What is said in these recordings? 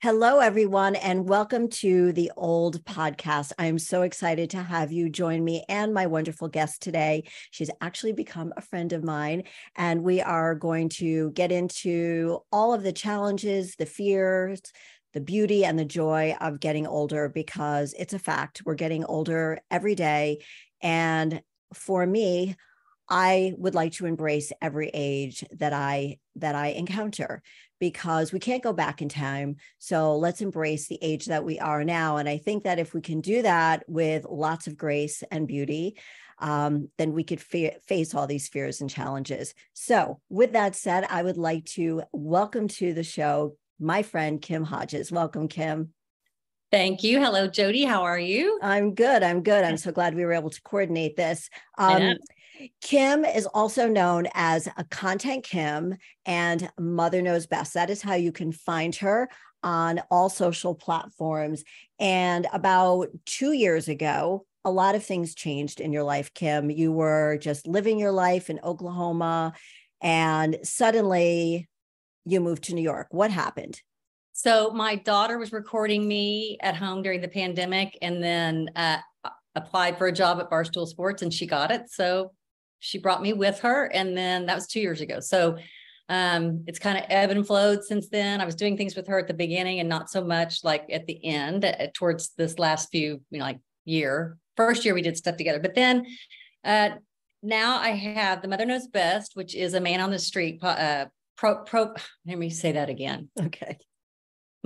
Hello, everyone, and welcome to the Old Podcast. I am so excited to have you join me and my wonderful guest today. She's actually become a friend of mine, and we are going to get into all of the challenges, the fears, the beauty, and the joy of getting older, because it's a fact. We're getting older every day. And for me, I would like to embrace every age that I encounter, because we can't go back in time. So let's embrace the age that we are now. And I think that if we can do that with lots of grace and beauty, then we could face all these fears and challenges. So with that said, I would like to welcome to the show my friend, Kim Hodges. Welcome, Kim. Thank you. Hello, Jody. How are you? I'm good. I'm so glad we were able to coordinate this. Kim is also known as a Content Kim and Mother Knows Best. That is how you can find her on all social platforms. And about 2 years ago, a lot of things changed in your life, Kim. You were just living your life in Oklahoma, and suddenly you moved to New York. What happened? So my daughter was recording me at home during the pandemic, and then applied for a job at Barstool Sports, and she got it. So she brought me with her, and then that was 2 years ago. So it's kind of ebb and flowed since then. I was doing things with her at the beginning and not so much like at the end, towards this last few, year. First year we did stuff together, but then now I have the Mother Knows Best, which is a man on the street. Let me say that again. Okay.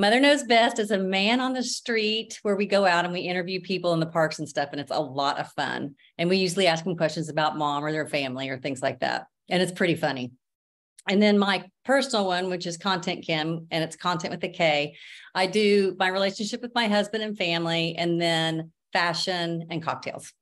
Mother Knows Best is a man on the street where we go out and we interview people in the parks and stuff. And it's a lot of fun. And we usually ask them questions about mom or their family or things like that. And it's pretty funny. And then my personal one, which is Content Kim, and it's content with a K. I do my relationship with my husband and family, and then fashion and cocktails.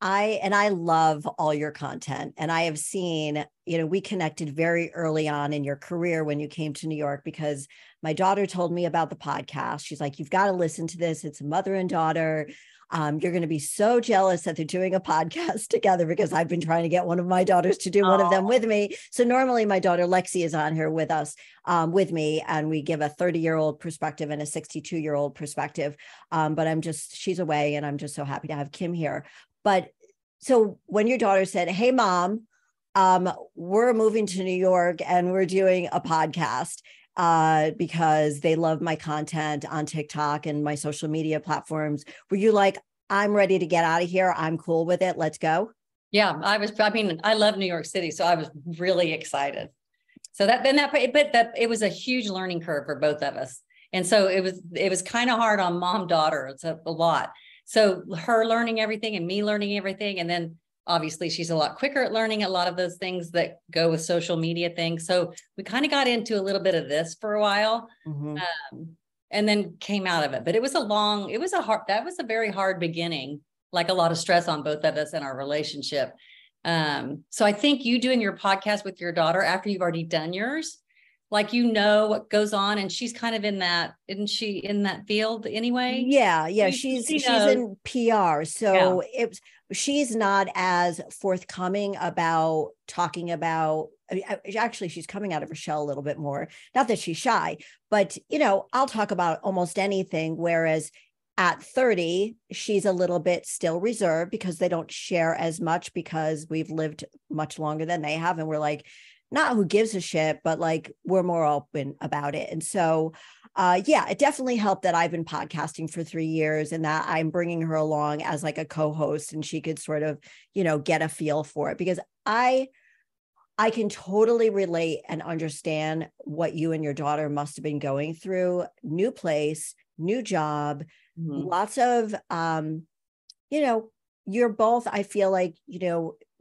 I love all your content, and I have seen, we connected very early on in your career when you came to New York, because my daughter told me about the podcast. She's like, you've got to listen to this. It's a mother and daughter. You're going to be so jealous that they're doing a podcast together, because I've been trying to get one of my daughters to do one of them with me. So normally my daughter Lexi is on here with us, with me, and we give a 30-year-old perspective and a 62-year-old perspective. But she's away, and I'm just so happy to have Kim here. But so when your daughter said, hey, mom, we're moving to New York and we're doing a podcast because they love my content on TikTok and my social media platforms, were you like, I'm ready to get out of here, I'm cool with it, let's go? Yeah, I love New York City. So I was really excited. So it was a huge learning curve for both of us. And so it was kind of hard on mom, daughter. It's a lot. So her learning everything and me learning everything. And then obviously she's a lot quicker at learning a lot of those things that go with social media things. So we kind of got into a little bit of this for a while, and then came out of it. But that was a very hard beginning, like a lot of stress on both of us in our relationship. So I think you doing your podcast with your daughter after you've already done yours, like, what goes on, and she's kind of isn't she in that field anyway? Yeah. She's in PR. So she's not as forthcoming about talking about, actually, she's coming out of her shell a little bit more. Not that she's shy, but, I'll talk about almost anything. Whereas at 30, she's a little bit still reserved, because they don't share as much, because we've lived much longer than they have. And we're like, not who gives a shit, but like, we're more open about it. And so, it definitely helped that I've been podcasting for 3 years, and that I'm bringing her along as like a co-host, and she could sort of, get a feel for it, because I can totally relate and understand what you and your daughter must have been going through. New place, new job, lots of, you're both, I feel like,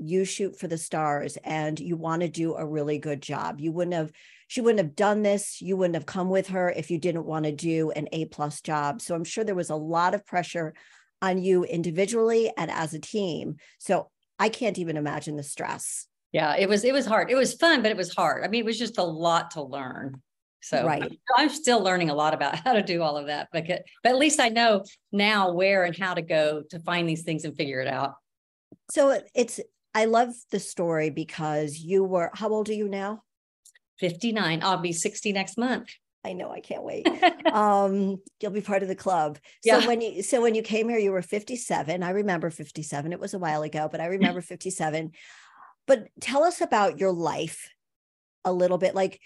you shoot for the stars and you want to do a really good job. She wouldn't have done this. You wouldn't have come with her if you didn't want to do an A+ job. So I'm sure there was a lot of pressure on you individually and as a team. So I can't even imagine the stress. Yeah, it was hard. It was fun, but it was hard. I mean, it was just a lot to learn. So right. I'm still learning a lot about how to do all of that, but at least I know now where and how to go to find these things and figure it out. So I love the story, because how old are you now? 59. I'll be 60 next month. I know, I can't wait. You'll be part of the club. Yeah. So when you came here, you were 57. I remember 57. It was a while ago, but I remember 57. But tell us about your life a little bit. Like,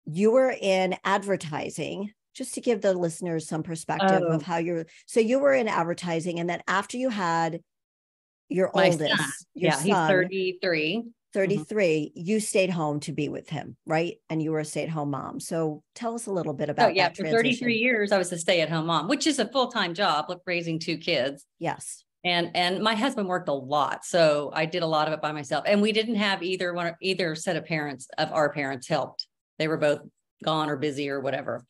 you were in advertising, just to give the listeners some perspective of how so you were in advertising. And then after you had your My oldest, son. your He's son, 33. 33, you stayed home to be with him, right? And you were a stay-at-home mom. So tell us a little bit about that For transition. 33 years, I was a stay-at-home mom, which is a full-time job, raising 2 kids. Yes. And my husband worked a lot, so I did a lot of it by myself. And we didn't have either set of parents of our parents helped. They were both gone or busy or whatever.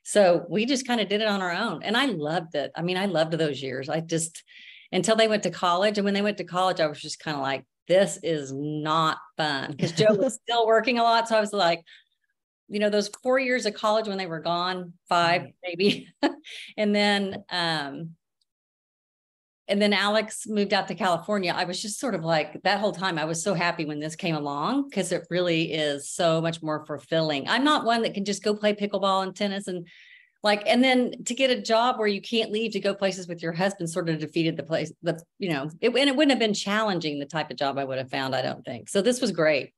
So we just kind of did it on our own. And I loved it. I mean, I loved those years. Until they went to college. And when they went to college, I was just kind of like, this is not fun, because Joe was still working a lot. So I was like, those 4 years of college when they were gone, 5 maybe. And then Alex moved out to California. I was just sort of like, that whole time, I was so happy when this came along, because it really is so much more fulfilling. I'm not one that can just go play pickleball and tennis and then to get a job where you can't leave to go places with your husband sort of defeated the place. And it wouldn't have been challenging, the type of job I would have found, I don't think. So this was great.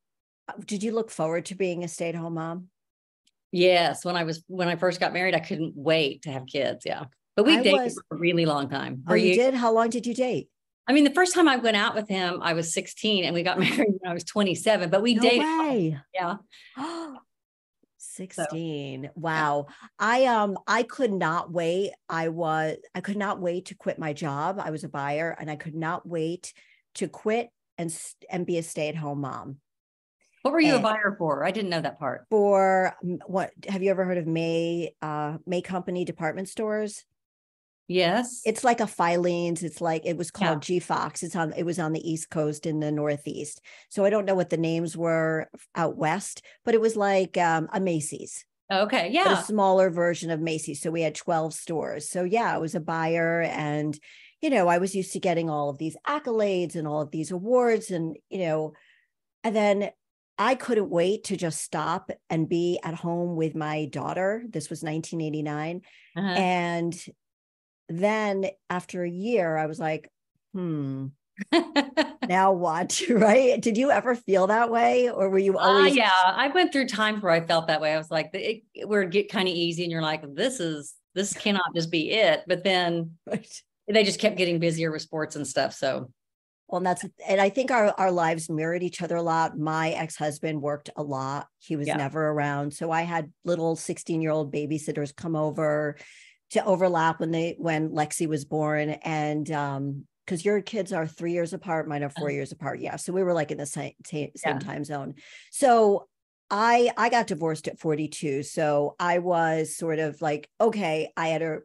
Did you look forward to being a stay-at-home mom? Yes. When I first got married, I couldn't wait to have kids. Yeah. But we dated for a really long time. Oh, you did? How long did you date? I mean, the first time I went out with him, I was 16, and we got married when I was 27, but we dated. Way. Yeah. 16. So, wow. Yeah. I could not wait. I could not wait to quit my job. I was a buyer, and I could not wait to quit and be a stay-at-home mom. What were you a buyer for? I didn't know that part. For what? Have you ever heard of May Company department stores? Yes. It's like a Filene's. It's like, it was called G Fox. It was on the East Coast in the Northeast. So I don't know what the names were out West, but it was like a Macy's. Okay. Yeah. But a smaller version of Macy's. So we had 12 stores. So yeah, I was a buyer, and, I was used to getting all of these accolades and all of these awards, and, and then I couldn't wait to just stop and be at home with my daughter. This was 1989. And then after a year, I was like, now what? Right? Did you ever feel that way? Or were you always? Yeah, I went through times where I felt that way. I was like, it would get kind of easy, and you're like, this cannot just be it. But then they just kept getting busier with sports and stuff. So. Well, and I think our lives mirrored each other a lot. My ex-husband worked a lot. He was never around. So I had little 16-year-old babysitters come over to overlap when Lexi was born. And because your kids are 3 years apart, mine are 4 years apart. Yeah. So we were like in the same time zone. So I got divorced at 42. So I was sort of like, okay, I had to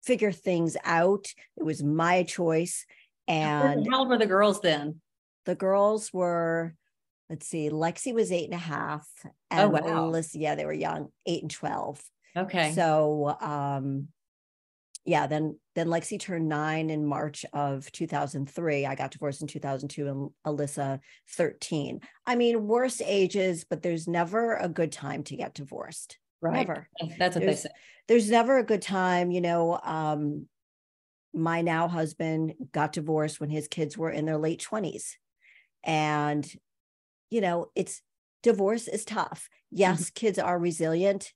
figure things out. It was my choice. And how old were the girls then? The girls were, let's see, Lexi was 8.5. And Alyssa, they were young, 8 and 12. Okay. So then Lexi turned 9 in March of 2003. I got divorced in 2002, and Alyssa 13. I mean, worst ages, but there's never a good time to get divorced. Right. Never. That's what they say. There's never a good time. My now husband got divorced when his kids were in their late 20s. And, divorce is tough. Yes, kids are resilient.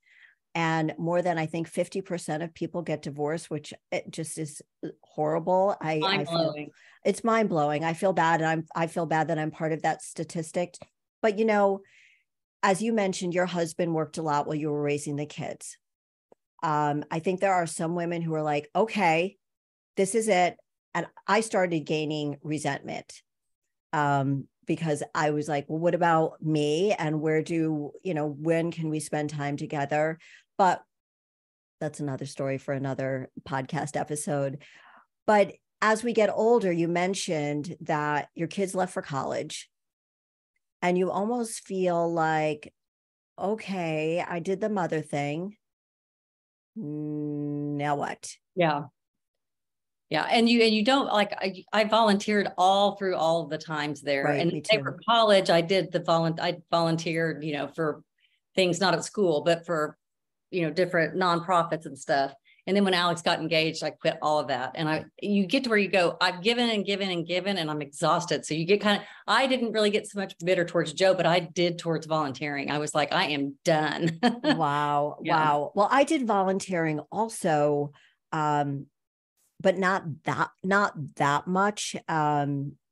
And more than, I think, 50% of people get divorced, which it just is horrible. I feel it's mind blowing. I feel bad. And I feel bad that I'm part of that statistic. But, as you mentioned, your husband worked a lot while you were raising the kids. I think there are some women who are like, okay, this is it. And I started gaining resentment because I was like, well, what about me? And when can we spend time together? But that's another story for another podcast episode. But as we get older, you mentioned that your kids left for college, and you almost feel like, okay, I did the mother thing. Now what? Yeah. Yeah. And you don't I volunteered all through all of the times there. Right, and they were college. I did I volunteered, for things not at school, but for, different nonprofits and stuff. And then when Alex got engaged, I quit all of that. And you get to where you go, I've given and given and given, and I'm exhausted. So you get I didn't really get so much bitter towards Joe, but I did towards volunteering. I was like, I am done. Wow. Yeah. Wow. Well, I did volunteering also, but not that much.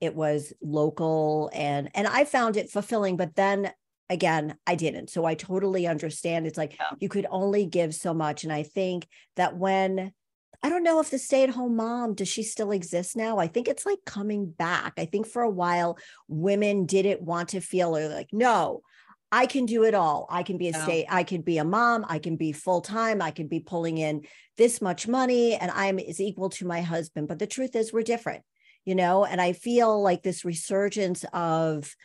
It was local and I found it fulfilling, but then again, I didn't. So I totally understand. It's like, you could only give so much. And I think that I don't know if the stay-at-home mom, does she still exist now? I think it's like coming back. I think for a while, women didn't want to feel like, no, I can do it all. I can be I can be a mom. I can be full-time. I can be pulling in this much money and I'm is equal to my husband. But the truth is we're different, and I feel like this resurgence of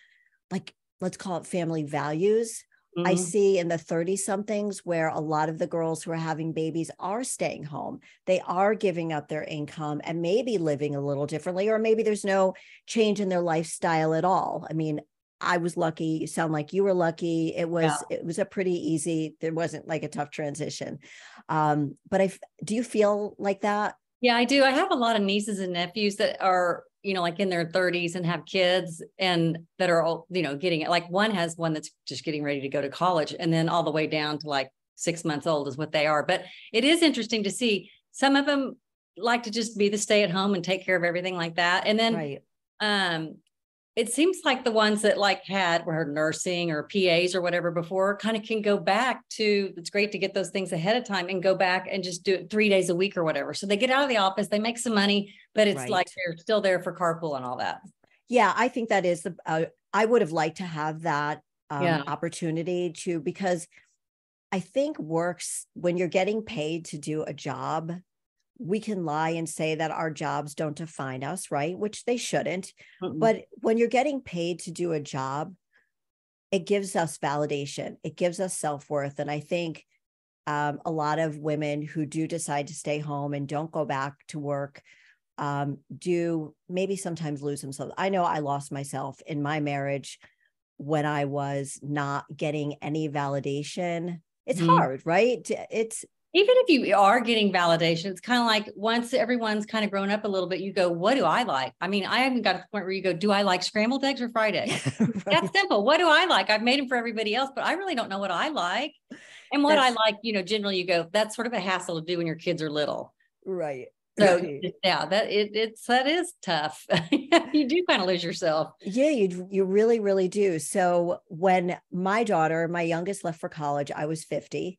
like, let's call it family values. I see in the 30 somethings where a lot of the girls who are having babies are staying home. They are giving up their income and maybe living a little differently, or maybe there's no change in their lifestyle at all. I mean, I was lucky. You sound like you were lucky. It was a pretty easy, there wasn't like a tough transition. But do you feel like that? Yeah, I do. I have a lot of nieces and nephews that are, like in their 30s and have kids and that are all, getting it. Like one has one that's just getting ready to go to college, and then all the way down to like 6 months old is what they are. But it is interesting to see some of them like to just be the stay at home and take care of everything like that. And then, it seems like the ones that were nursing or PAs or whatever before kind of can go back to, it's great to get those things ahead of time and go back and just do it 3 days a week or whatever. So they get out of the office, they make some money, but it's like they're still there for carpool and all that. Yeah, I think that is I would have liked to have that opportunity to, because I think works when you're getting paid to do a job. We can lie and say that our jobs don't define us, right? Which they shouldn't. But when you're getting paid to do a job, it gives us validation. It gives us self-worth. And I think a lot of women who do decide to stay home and don't go back to work do maybe sometimes lose themselves. I know I lost myself in my marriage when I was not getting any validation. It's hard, right? Even if you are getting validation, it's kind of like once everyone's kind of grown up a little bit, you go, what do I like? I mean, I haven't got to the point where you go, do I like scrambled eggs or fried eggs? That's simple. What do I like? I've made them for everybody else, but I really don't know what I like. And what I like, generally you go, that's sort of a hassle to do when your kids are little. Right. So yeah, that is tough. You do kind of lose yourself. Yeah, you really, really do. So when my youngest left for college, I was 50.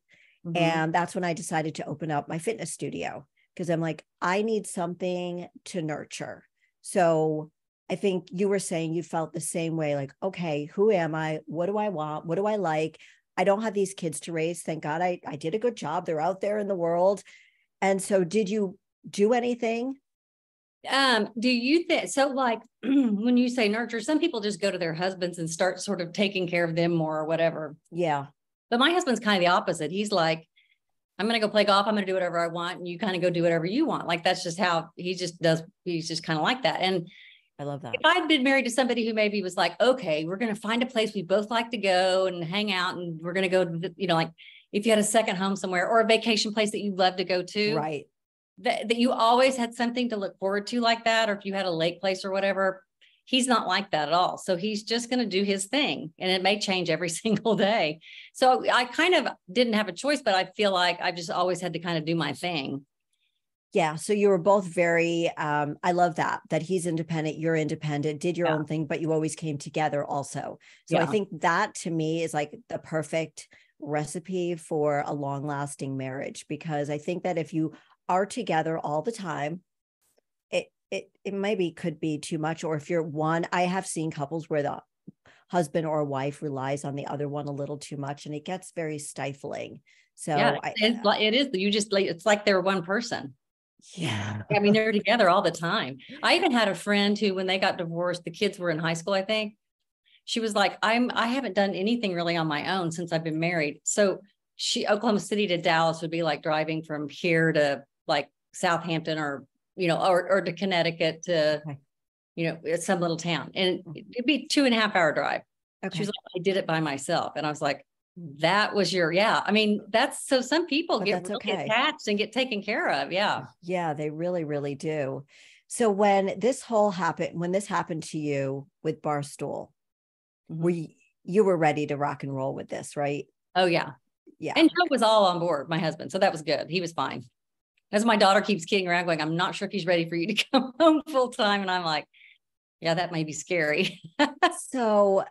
And that's when I decided to open up my fitness studio, because I'm like, I need something to nurture. So I think you were saying you felt the same way, like, okay, who am I? What do I want? What do I like? I don't have these kids to raise. Thank God I did a good job. They're out there in the world. And so did you do anything? Do you think so? Like when you say nurture, some people just go to their husbands and start sort of taking care of them more or whatever. Yeah. But my husband's kind of the opposite. He's like, I'm going to go play golf. I'm going to do whatever I want. And you kind of go do whatever you want. Like, that's just how he just does. He's just kind of like that. And I love that. If I'd been married to somebody who maybe was like, okay, we're going to find a place we both like to go and hang out. And we're going to go, like if you had a second home somewhere or a vacation place that you love to go to, right. That you always had something to look forward to like that. Or if you had a lake place or whatever, he's not like that at all. So he's just going to do his thing, and it may change every single day. So I kind of didn't have a choice, but I feel like I've just always had to kind of do my thing. Yeah. So you were both very, I love that he's independent, you're independent, did your own thing, but you always came together also. So I think that to me is like the perfect recipe for a long lasting marriage, because I think that if you are together all the time, it maybe could be too much. Or if you're one, I have seen couples where the husband or wife relies on the other one a little too much, and it gets very stifling. So it is. It's like they're one person. Yeah. I mean, they're together all the time. I even had a friend who, when they got divorced, the kids were in high school, I think. She was like, I haven't done anything really on my own since I've been married. So Oklahoma City to Dallas would be like driving from here to like Southampton or to Connecticut to, some little town. And it'd be 2.5 hour drive. Okay. She was like, I did it by myself. And I was like, that was your, yeah. I mean, that's, so some people get really okay. attached and get taken care of. Yeah. Yeah, they really, really do. So when this happened to you with Barstool, you were ready to rock and roll with this, right? Oh yeah. Yeah. And Joe was all on board, my husband. So that was good. He was fine. As my daughter keeps kidding around going, I'm not sure if he's ready for you to come home full time. And I'm like, yeah, that may be scary. So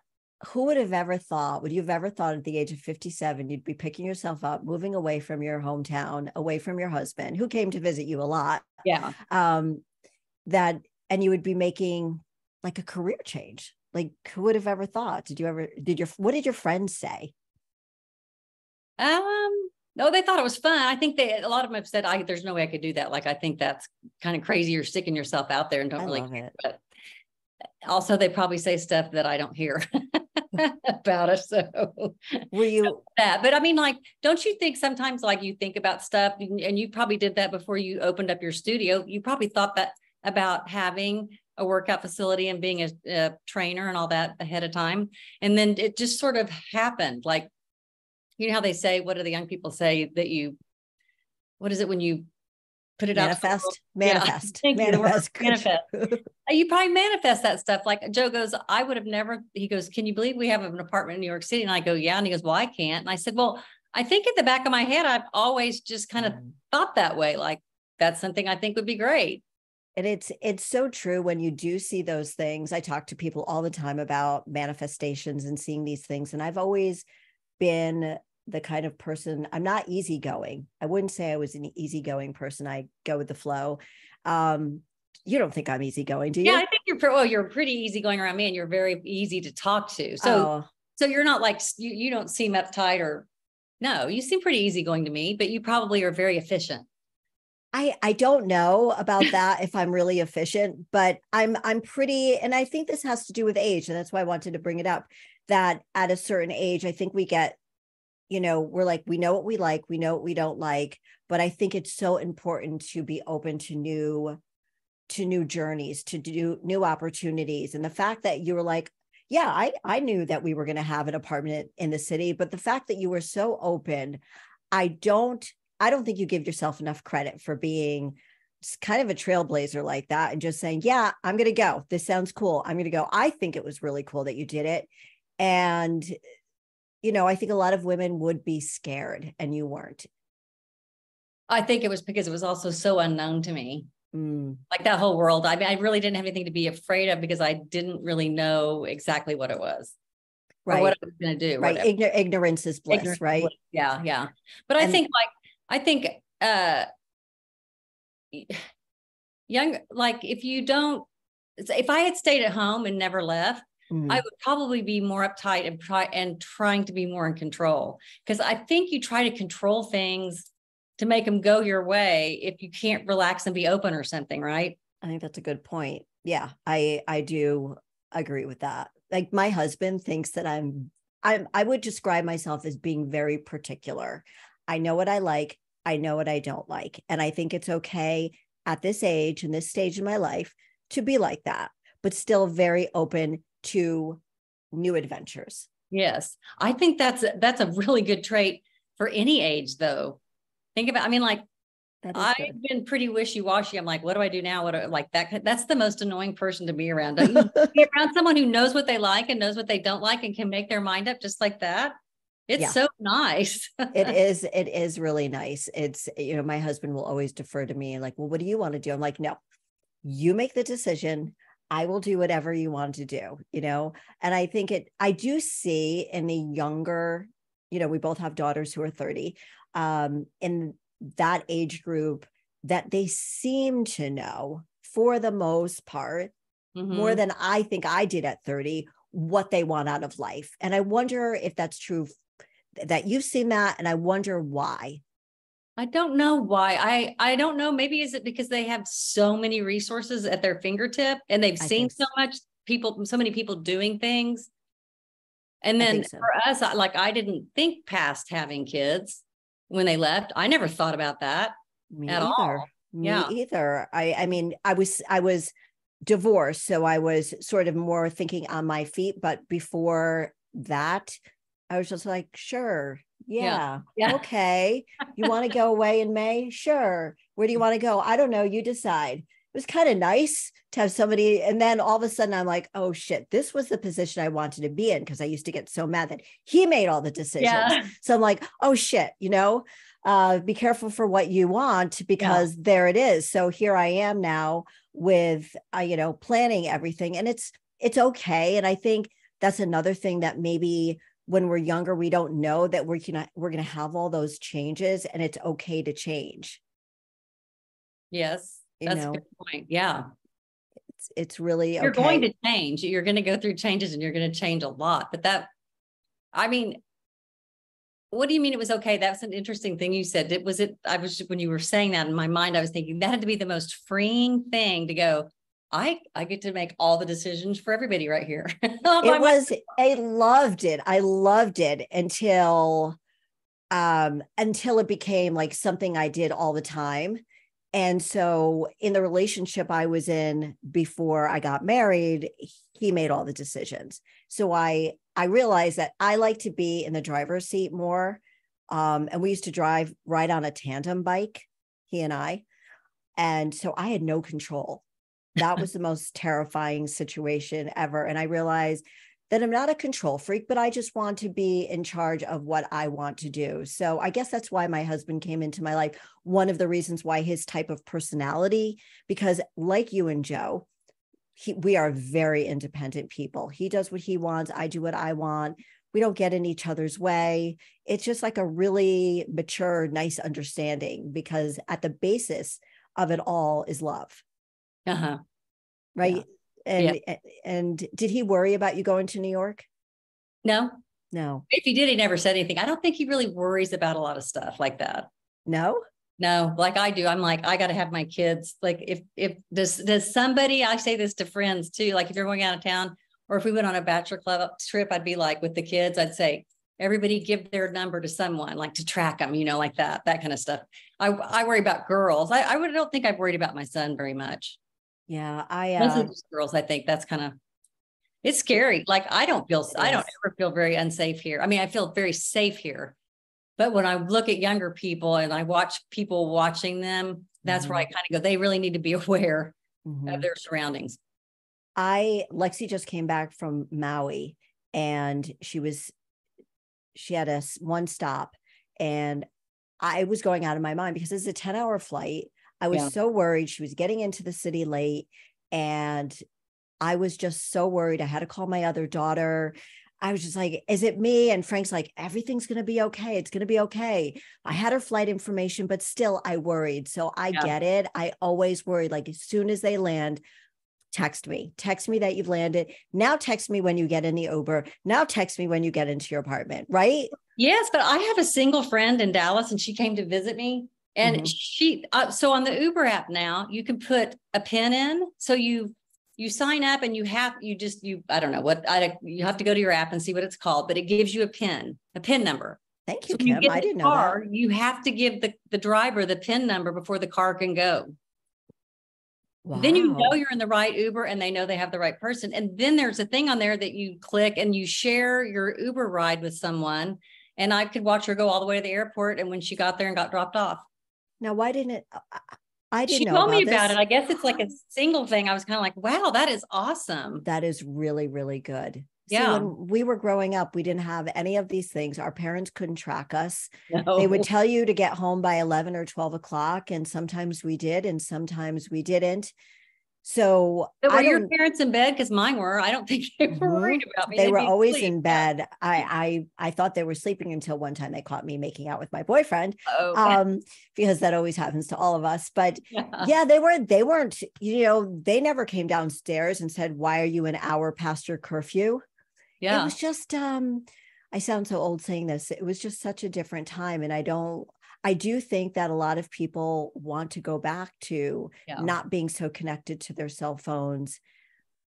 would you have ever thought at the age of 57, you'd be picking yourself up, moving away from your hometown, away from your husband, who came to visit you a lot. Yeah. And you would be making like a career change. Like, who would have ever thought? What did your friends say? No, they thought it was fun. I think a lot of them have said, there's no way I could do that. Like, I think that's kind of crazy. You're sticking yourself out there and don't really care. But also they probably say stuff that I don't hear about it. So were you that, but I mean, like, don't you think sometimes like you think about stuff, and you probably did that before you opened up your studio. You probably thought that about having a workout facility and being a trainer and all that ahead of time. And then it just sort of happened. Like, you know how they say, what do the young people say that what is it when you put it manifest? out? Manifest. Yeah. Manifest. Manifest. You probably manifest that stuff. Like Joe goes, I would have never, he goes, can you believe we have an apartment in New York City? And I go, yeah. And he goes, well, I can't. And I said, well, I think at the back of my head, I've always just kind of thought that way. Like, that's something I think would be great. And it's so true when you do see those things. I talk to people all the time about manifestations and seeing these things. And I've always been the kind of person, I'm not easygoing. I wouldn't say I was an easygoing person. I go with the flow. You don't think I'm easygoing, do you? Yeah, I think you're pretty easygoing around me, and you're very easy to talk to. So you're not like, you don't seem uptight no, you seem pretty easygoing to me, but you probably are very efficient. I don't know about that, if I'm really efficient, but I'm pretty, and I think this has to do with age. And that's why I wanted to bring it up, that at a certain age, I think we get, we're like, we know what we like, we know what we don't like, but I think it's so important to be open to new journeys, to do new opportunities. And the fact that you were like, yeah, I knew that we were going to have an apartment in the city, but the fact that you were so open, I don't think you give yourself enough credit for being kind of a trailblazer like that and just saying, yeah, I'm going to go. This sounds cool. I'm going to go. I think it was really cool that you did it. And, I think a lot of women would be scared, and you weren't. I think it was because it was also so unknown to me. Like that whole world. I mean, I really didn't have anything to be afraid of because I didn't really know exactly what it was. Right. Or what I was going to do. Right. Ignorance is bliss, right? Bliss. Yeah. Yeah. But I think young, like if I had stayed at home and never left, I would probably be more uptight and trying to be more in control. Because I think you try to control things to make them go your way if you can't relax and be open or something, right? I think that's a good point. Yeah, I do agree with that. Like, my husband thinks that I would describe myself as being very particular. I know what I like. I know what I don't like. And I think it's okay at this age and this stage in my life to be like that, but still very open to new adventures. Yes. I think that's a really good trait for any age, though. Think about, I mean, like, I've been pretty wishy-washy. I'm like, what do I do now? That's the most annoying person to be around. Don't you be around someone who knows what they like and knows what they don't like and can make their mind up just like that? It's so nice. It is really nice. It's, my husband will always defer to me and like, well, what do you want to do? I'm like, no, you make the decision. I will do whatever you want to do, and I think I do see in the younger, we both have daughters who are 30, in that age group, that they seem to know, for the most part, more than I think I did at 30, what they want out of life. And I wonder if that's true, that you've seen that. And I wonder why. I don't know why. I don't know. Maybe is it because they have so many resources at their fingertip and they've seen so many people doing things. And then for us, I didn't think past having kids when they left. I never thought about that at all. Me either. I mean, I was divorced, so I was sort of more thinking on my feet, but before that, I was just like, sure. Yeah. Yeah. Yeah. Okay. You want to go away in May? Sure. Where do you want to go? I don't know. You decide. It was kind of nice to have somebody. And then all of a sudden I'm like, oh shit, this was the position I wanted to be in, because I used to get so mad that he made all the decisions. Yeah. So I'm like, oh shit, be careful for what you want, because Yeah. there it is. So here I am now with, planning everything, and it's okay. And I think that's another thing that maybe when we're younger, we don't know that we're going to have all those changes, and it's okay to change. Yes. That's a good point. Yeah. It's really You're going okay. to change. You're going to go through changes, and you're going to change a lot. But I mean, what do you mean it was okay? That's an interesting thing you said. When you were saying that, in my mind, I was thinking that had to be the most freeing thing to go, I get to make all the decisions for everybody right here. I loved it. I loved it until it became like something I did all the time. And so in the relationship I was in before I got married, he made all the decisions. So I realized that I like to be in the driver's seat more. And we used to ride on a tandem bike, he and I. And so I had no control. That was the most terrifying situation ever. And I realized that I'm not a control freak, but I just want to be in charge of what I want to do. So I guess that's why my husband came into my life. One of the reasons why his type of personality, because like you and Joe, we are very independent people. He does what he wants. I do what I want. We don't get in each other's way. It's just like a really mature, nice understanding, because at the basis of it all is love. Uh-huh. Right. Yeah. And Yeah. and did he worry about you going to New York? No. If he did, he never said anything. I don't think he really worries about a lot of stuff like that. No. Like I do. I'm like, I got to have my kids. Like if does somebody, I say this to friends too, like if you're going out of town, or if we went on a bachelor club trip, I'd be like, with the kids, I'd say, everybody give their number to someone, like to track them, like that kind of stuff. I worry about girls. I don't think I've worried about my son very much. Yeah. Mostly just girls. I think that's kind of, it's scary. Like I don't ever feel very unsafe here. I mean, I feel very safe here. But when I look at younger people and I watch people watching them, that's where I kind of go, they really need to be aware of their surroundings. Lexi just came back from Maui, and she had one stop, and I was going out of my mind because it's a 10-hour flight. I was so worried. She was getting into the city late, and I was just so worried. I had to call my other daughter. I was just like, is it me? And Frank's like, everything's going to be okay. It's going to be okay. I had her flight information, but still I worried. So I get it. I always worried, like as soon as they land, text me that you've landed. Now text me when you get in the Uber. Now text me when you get into your apartment. Right. Yes. But I have a single friend in Dallas, and she came to visit me. And so on the Uber app now, you can put a pin in. So you sign up, and you I don't know what, you have to go to your app and see what it's called, but it gives you a pin number. Thank you, Kim. I didn't know that. You have to give the driver the pin number before the car can go. Wow. Then you're in the right Uber, and they know they have the right person. And then there's a thing on there that you click, and you share your Uber ride with someone. And I could watch her go all the way to the airport, and when she got there and got dropped off. Now, why didn't it? I didn't know. She told me about it. I guess it's like a single thing. I was kind of like, wow, that is awesome. That is really, really good. Yeah. See, when we were growing up, we didn't have any of these things. Our parents couldn't track us. No. They would tell you to get home by 11 or 12 o'clock. And sometimes we did, and sometimes we didn't. So were your parents in bed? Because mine were. I don't think they were worried about me. They were always in bed. I thought they were sleeping until one time they caught me making out with my boyfriend. Because that always happens to all of us. But they weren't, they never came downstairs and said, why are you an hour past your curfew? Yeah. It was just, I sound so old saying this. It was just such a different time. And I do think that a lot of people want to go back to not being so connected to their cell phones,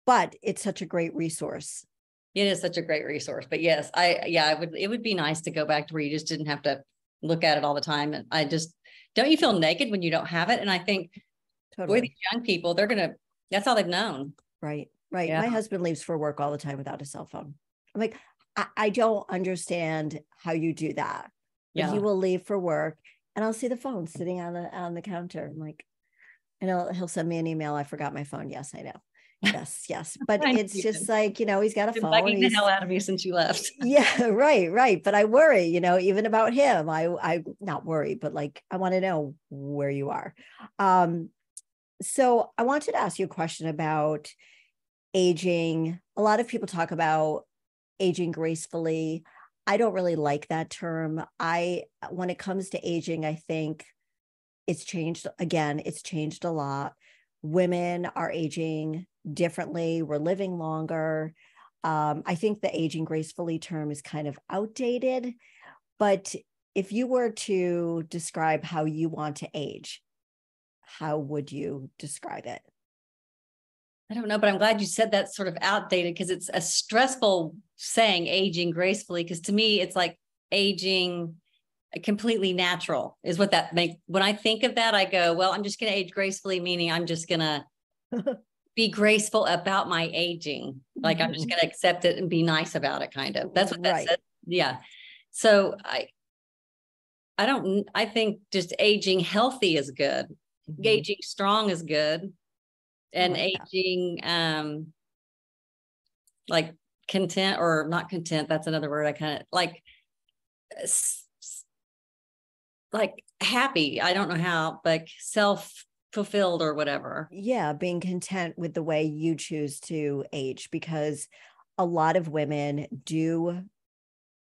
but it's such a great resource. It is such a great resource. But yes, it would be nice to go back to where you just didn't have to look at it all the time. And don't you feel naked when you don't have it? And I think with these young people, that's all they've known. Right. Yeah. My husband leaves for work all the time without a cell phone. I'm like, I don't understand how you do that. But he will leave for work and I'll see the phone sitting on the counter. I'm like, and he'll send me an email. I forgot my phone. Yes, I know. Yes. But it's just like, he's got a phone. Bugging the hell out of me since you left. Yeah, right. But I worry, even about him. I not worry, but like, I want to know where you are. So I wanted to ask you a question about aging. A lot of people talk about aging gracefully. I don't really like that term. When it comes to aging, I think it's changed. Again, it's changed a lot. Women are aging differently. We're living longer. I think the aging gracefully term is kind of outdated, but if you were to describe how you want to age, how would you describe it? I don't know, but I'm glad you said that's sort of outdated because it's a stressful saying, aging gracefully, because to me, it's like aging completely natural is what that makes. When I think of that, I go, well, I'm just going to age gracefully, meaning I'm just going to be graceful about my aging. Like I'm just going to accept it and be nice about it, kind of. That's what that says. Yeah. So I think just aging healthy is good. Aging strong is good. And aging like content, or not content, that's another word I kind of like happy. I don't know how, like self-fulfilled or whatever. Yeah, being content with the way you choose to age, because a lot of women do,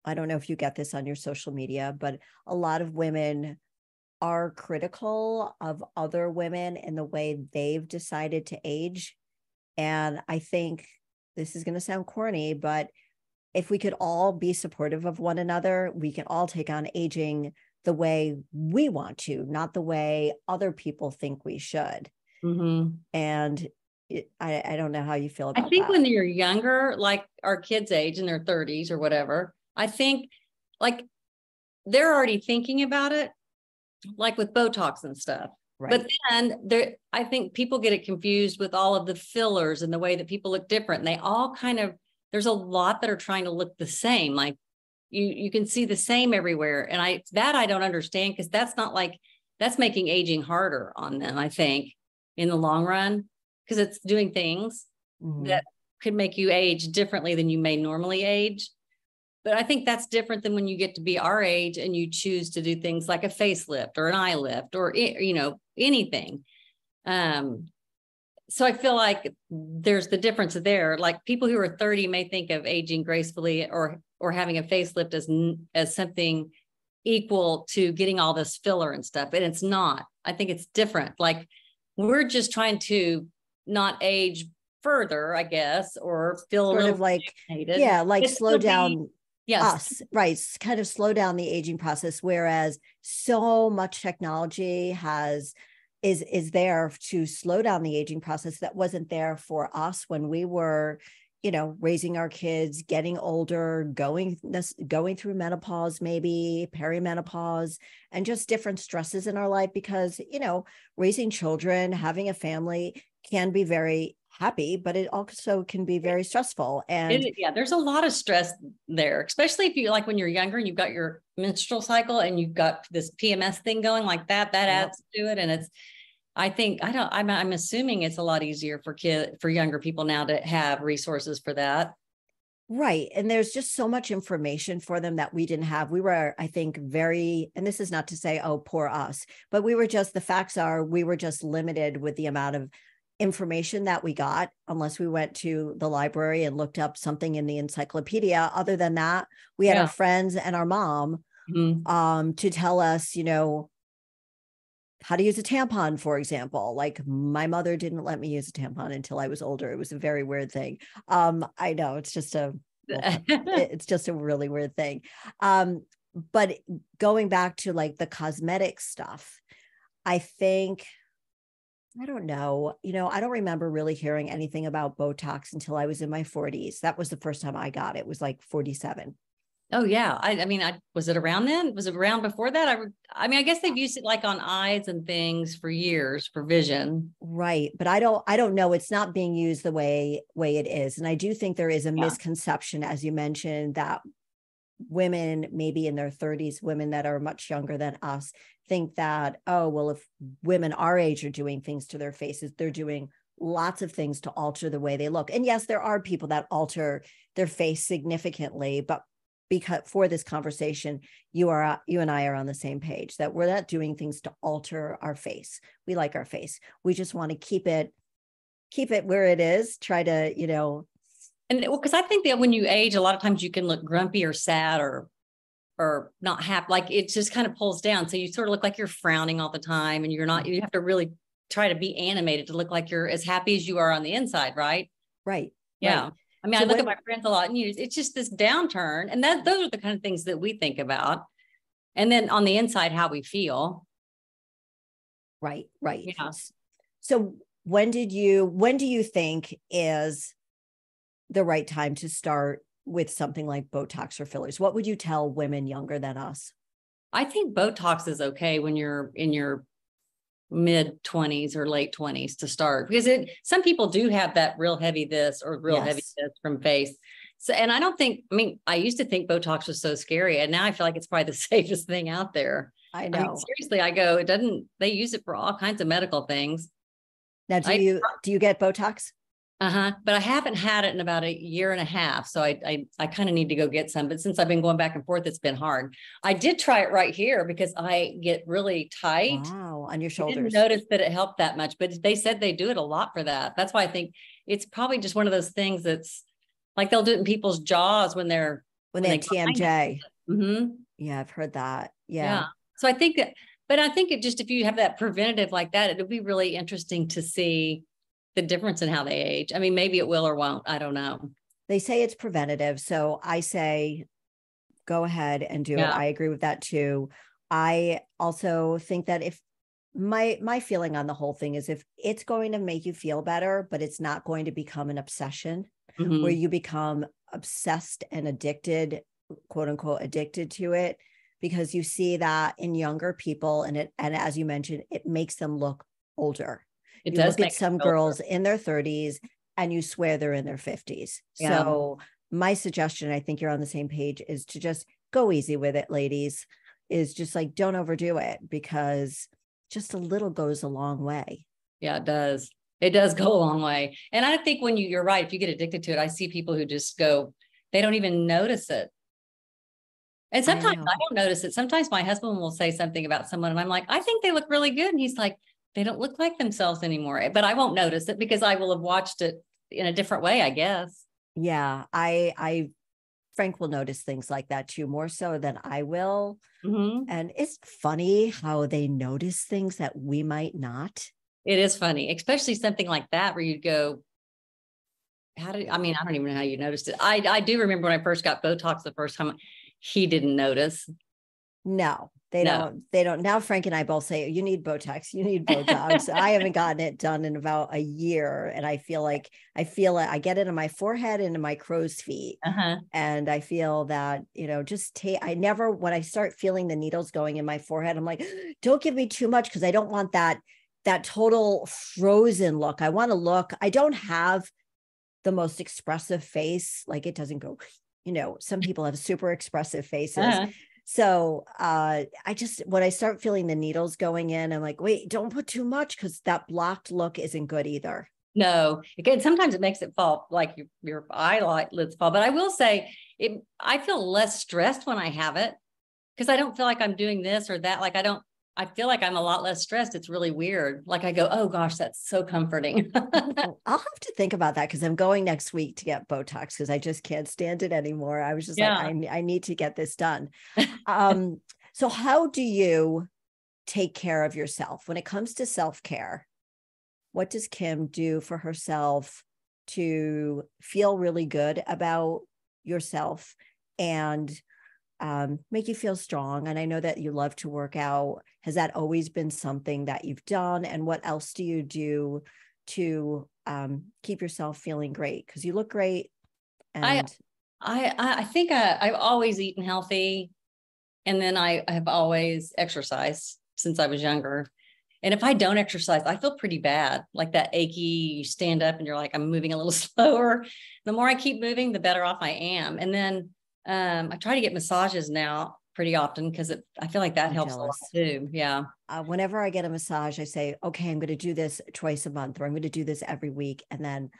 I don't know if you get this on your social media, but a lot of women are critical of other women and the way they've decided to age. And I think this is going to sound corny, but if we could all be supportive of one another, we can all take on aging the way we want to, not the way other people think we should. And I don't know how you feel about that. I think when you're younger, like our kids' age in their 30s or whatever, I think like they're already thinking about it, like with Botox and stuff. Right. But then I think people get it confused with all of the fillers and the way that people look different. And they all kind of, there's a lot that are trying to look the same. Like you can see the same everywhere. And I don't understand, because that's making aging harder on them, I think, in the long run, because it's doing things that could make you age differently than you may normally age. But I think that's different than when you get to be our age and you choose to do things like a facelift or an eye lift or, anything. So I feel like there's the difference there. Like people who are 30 may think of aging gracefully or having a facelift as something equal to getting all this filler and stuff. And it's not. I think it's different. Like we're just trying to not age further, I guess, or feel sort a little of like, yeah, like slow down. Yes. Us, right? Kind of slow down the aging process, whereas so much technology is there to slow down the aging process that wasn't there for us when we were, raising our kids, getting older, going through menopause, maybe perimenopause, and just different stresses in our life, because, raising children, having a family can be very happy, but it also can be very stressful. And there's a lot of stress there, especially if you, like when you're younger and you've got your menstrual cycle and you've got this PMS thing going like that adds to it. And I'm assuming it's a lot easier for younger people now to have resources for that. Right. And there's just so much information for them that we didn't have. We were, I think, and this is not to say, oh, poor us, but we were just limited with the amount of information that we got, unless we went to the library and looked up something in the encyclopedia. Other than that, we had our friends and our mom to tell us, how to use a tampon, for example. Like my mother didn't let me use a tampon until I was older. It was a very weird thing. I know it's just a really weird thing. But going back to like the cosmetic stuff, I think, I don't know, I don't remember really hearing anything about Botox until I was in my 40s. That was the first time I got it. It was like 47. Oh yeah. I mean, was it around then? Was it around before that? I mean, I guess they've used it like on eyes and things for years for vision. Right. But I don't know. It's not being used the way it is. And I do think there is a Yeah. misconception, as you mentioned, that women maybe in their 30s, women that are much younger than us, think that, oh, well, if women our age are doing things to their faces, they're doing lots of things to alter the way they look. And yes, there are people that alter their face significantly, but because for this conversation, you and I are on the same page that we're not doing things to alter our face. We like our face. We just want to keep it where it is. Try to, And because I think that when you age, a lot of times you can look grumpy or sad or not happy. Like it just kind of pulls down. So you sort of look like you're frowning all the time, and you have to really try to be animated to look like you're as happy as you are on the inside, right? right. Yeah. Right. I mean, So I look at my friends a lot, and it's just this downturn, and those are the kind of things that we think about. And then on the inside, how we feel. right. Right. Yeah. So when do you think is the right time to start with something like Botox or fillers? What would you tell women younger than us? I think Botox is okay when you're in your mid 20s or late 20s to start, because some people do have that real heavy this or real heavy Yes, this from face. So, and I mean, I used to think Botox was so scary, and now I feel like it's probably the safest thing out there. I I mean, know. seriously, they use it for all kinds of medical things. Now, do you get Botox? But I haven't had it in about a year and a half. So I kind of need to go get some. But since I've been going back and forth, it's been hard. I did try it right here because I get really tight. Wow, on your I didn't shoulders. notice that it helped that much, but they said they do it a lot for that. That's why I think it's probably just one of those things that's like they'll do it in people's jaws When they have grind. TMJ. Mm-hmm. Yeah, I've heard that. Yeah. Yeah. So I think that, but I think it just, if you have that preventative like that, it'll be really interesting to see the difference in how they age. I mean, maybe it will or won't. I don't know. They say it's preventative. So I say go ahead and do it. Yeah. I agree with that too. I also think that if my feeling on the whole thing is if it's going to make you feel better, but it's not going to become an obsession where Mm-hmm. you become obsessed and addicted, quote unquote, addicted to it, because you see that in younger people and as you mentioned, it makes them look older. It You does look at make it some feel girls in their 30s and you swear they're in their 50s. yeah. So my suggestion, I think you're on the same page, is to just go easy with it, ladies, is just like, don't overdo it, because just a little goes a long way. Yeah, it does. It does go a long way. And I think when you're right, if you get addicted to it, I see people who just go, they don't even notice it. And I sometimes know. I don't notice it. Sometimes my husband will say something about someone and I'm like, I think they look really good. And he's like, they don't look like themselves anymore. But I won't notice it because I will have watched it in a different way, I guess. Yeah, I Frank will notice things like that too, more so than I will. Mm-hmm. And it's funny how they notice things that we might not. It is funny, especially something like that where you'd go, I mean, I don't even know how you noticed it. I do remember when I first got Botox the first time, he didn't notice. No, they No. don't. They don't. Now, Frank and I both say, you need Botox, you need Botox. I haven't gotten it done in about a year. And I feel it. I get it in my forehead and in my crow's feet. Uh-huh. And I feel that, when I start feeling the needles going in my forehead, I'm like, don't give me too much, because I don't want that total frozen look. I don't have the most expressive face. Like it doesn't go, some people have super expressive faces. Uh-huh. So when I start feeling the needles going in, I'm like, wait, don't put too much, because that blocked look isn't good either. No, again, sometimes it makes it fall, like your eyelids fall. But I will say I feel less stressed when I have it because I don't feel like I'm doing this or that. I feel like I'm a lot less stressed. It's really weird. Like I go, oh gosh, that's so comforting. I'll have to think about that, because I'm going next week to get Botox because I just can't stand it anymore. I was just like, Yeah. I need to get this done. So how do you take care of yourself when it comes to self-care? What does Kim do for herself to feel really good about yourself and make you feel strong? And I know that you love to work out. Has that always been something that you've done? And what else do you do to keep yourself feeling great? Because you look great. I And I think I've always eaten healthy, and then I have always exercised since I was younger. And if I don't exercise, I feel pretty bad, like that achy, you stand up and you're like, I'm moving a little slower. The more I keep moving, the better off I am. And then I try to get massages now pretty often because I feel like that I'm helps a lot jealous. too. Yeah. Whenever I get a massage, I say, okay, I'm going to do this twice a month, or I'm going to do this every week. And then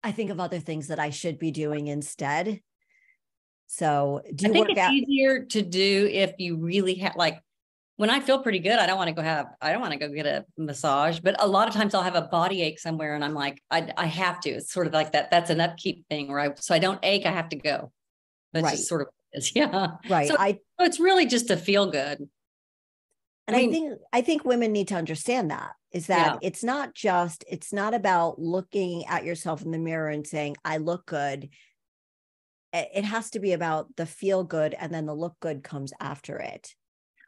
I think of other things that I should be doing instead. So do I you think work it's out? easier to do if you really have, like, when I feel pretty good, I don't want to go get a massage, but a lot of times I'll have a body ache somewhere and I'm like, I have to. It's sort of like that. That's an upkeep thing, right? So I don't ache, I have to go. That's Right. just sort of is. Yeah. Right. So it's really just to feel good. And I think women need to understand that is that Yeah, it's not about looking at yourself in the mirror and saying, I look good. It has to be about the feel good, and then the look good comes after it.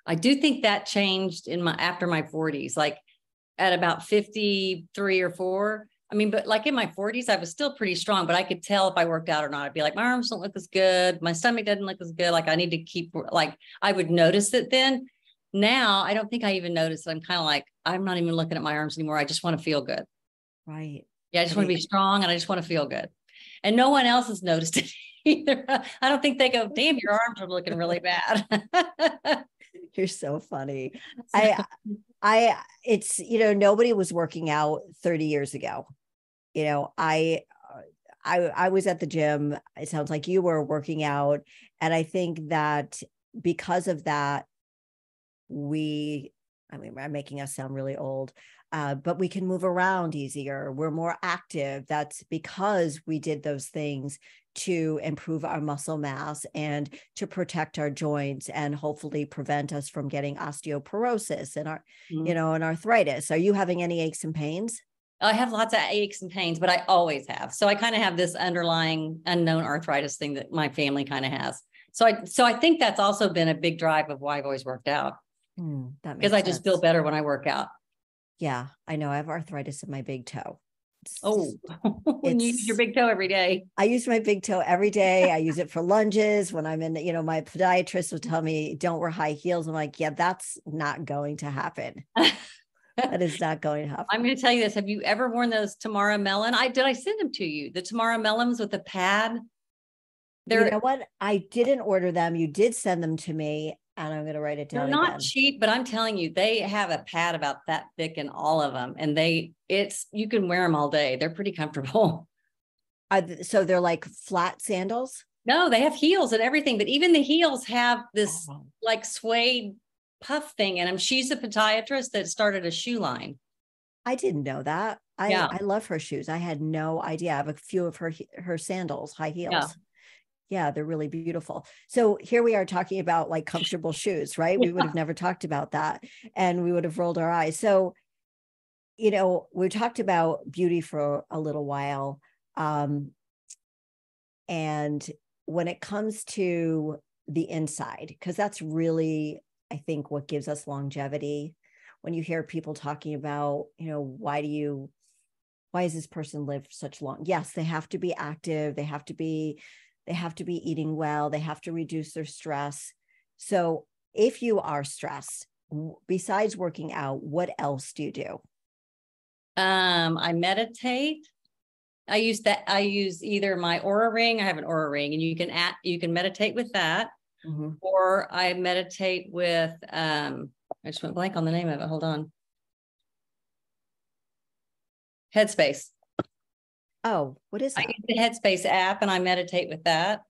I do think that changed after my 40s, like at about 53 or 4. I mean, but like in my 40s, I was still pretty strong, but I could tell if I worked out or not. I'd be like, my arms don't look as good. My stomach doesn't look as good. Like I need to keep, like, I would notice it then. Now, I don't think I even notice it. I'm kind of like, I'm not even looking at my arms anymore. I just want to feel good. Right. Yeah, I just want to be strong and I just want to feel good. And no one else has noticed it either. I don't think they go, damn, your arms are looking really bad. You're so funny. It's, nobody was working out 30 years ago. You know, I was at the gym. It sounds like you were working out. And I think that because of that, I'm making us sound really old, but we can move around easier. We're more active. That's because we did those things to improve our muscle mass and to protect our joints and hopefully prevent us from getting osteoporosis and and arthritis. Are you having any aches and pains? I have lots of aches and pains, but I always have. So I kind of have this underlying unknown arthritis thing that my family kind of has. So I think that's also been a big drive of why I've always worked out. That Because makes I sense. just feel better when I work out. Yeah, I know. I have arthritis in my big toe. Oh, when you use your big toe every day. I use my big toe every day. I use it for lunges. When I'm in, my podiatrist will tell me, don't wear high heels. I'm like, yeah, that's not going to happen. That is not going to happen. I'm going to tell you this. Have you ever worn those Tamara Melon? Did I send them to you? The Tamara Melons with the pad? You know what? I didn't order them. You did send them to me, and I'm going to write it down They're not again. cheap, but I'm telling you, they have a pad about that thick in all of them. And you can wear them all day. They're pretty comfortable. So they're like flat sandals? No, they have heels and everything, but even the heels have this like suede puff thing in them. She's a podiatrist that started a shoe line. I didn't know that. I love her shoes. I had no idea. I have a few of her sandals, high heels. Yeah, they're really beautiful. So here we are talking about like comfortable shoes, right? We would have never talked about that, and we would have rolled our eyes. So, we talked about beauty for a little while. And when it comes to the inside, because that's really, I think, what gives us longevity. When you hear people talking about, why does this person live such long? Yes, they have to be active. They have to be eating well. They have to reduce their stress. So if you are stressed, besides working out, what else do you do? I meditate. I use either my Aura ring. I have an Aura ring, and you can meditate with that. Mm-hmm. Or I meditate with, I just went blank on the name of it. Hold on. Headspace. Oh, what is that? I use the Headspace app and I meditate with that.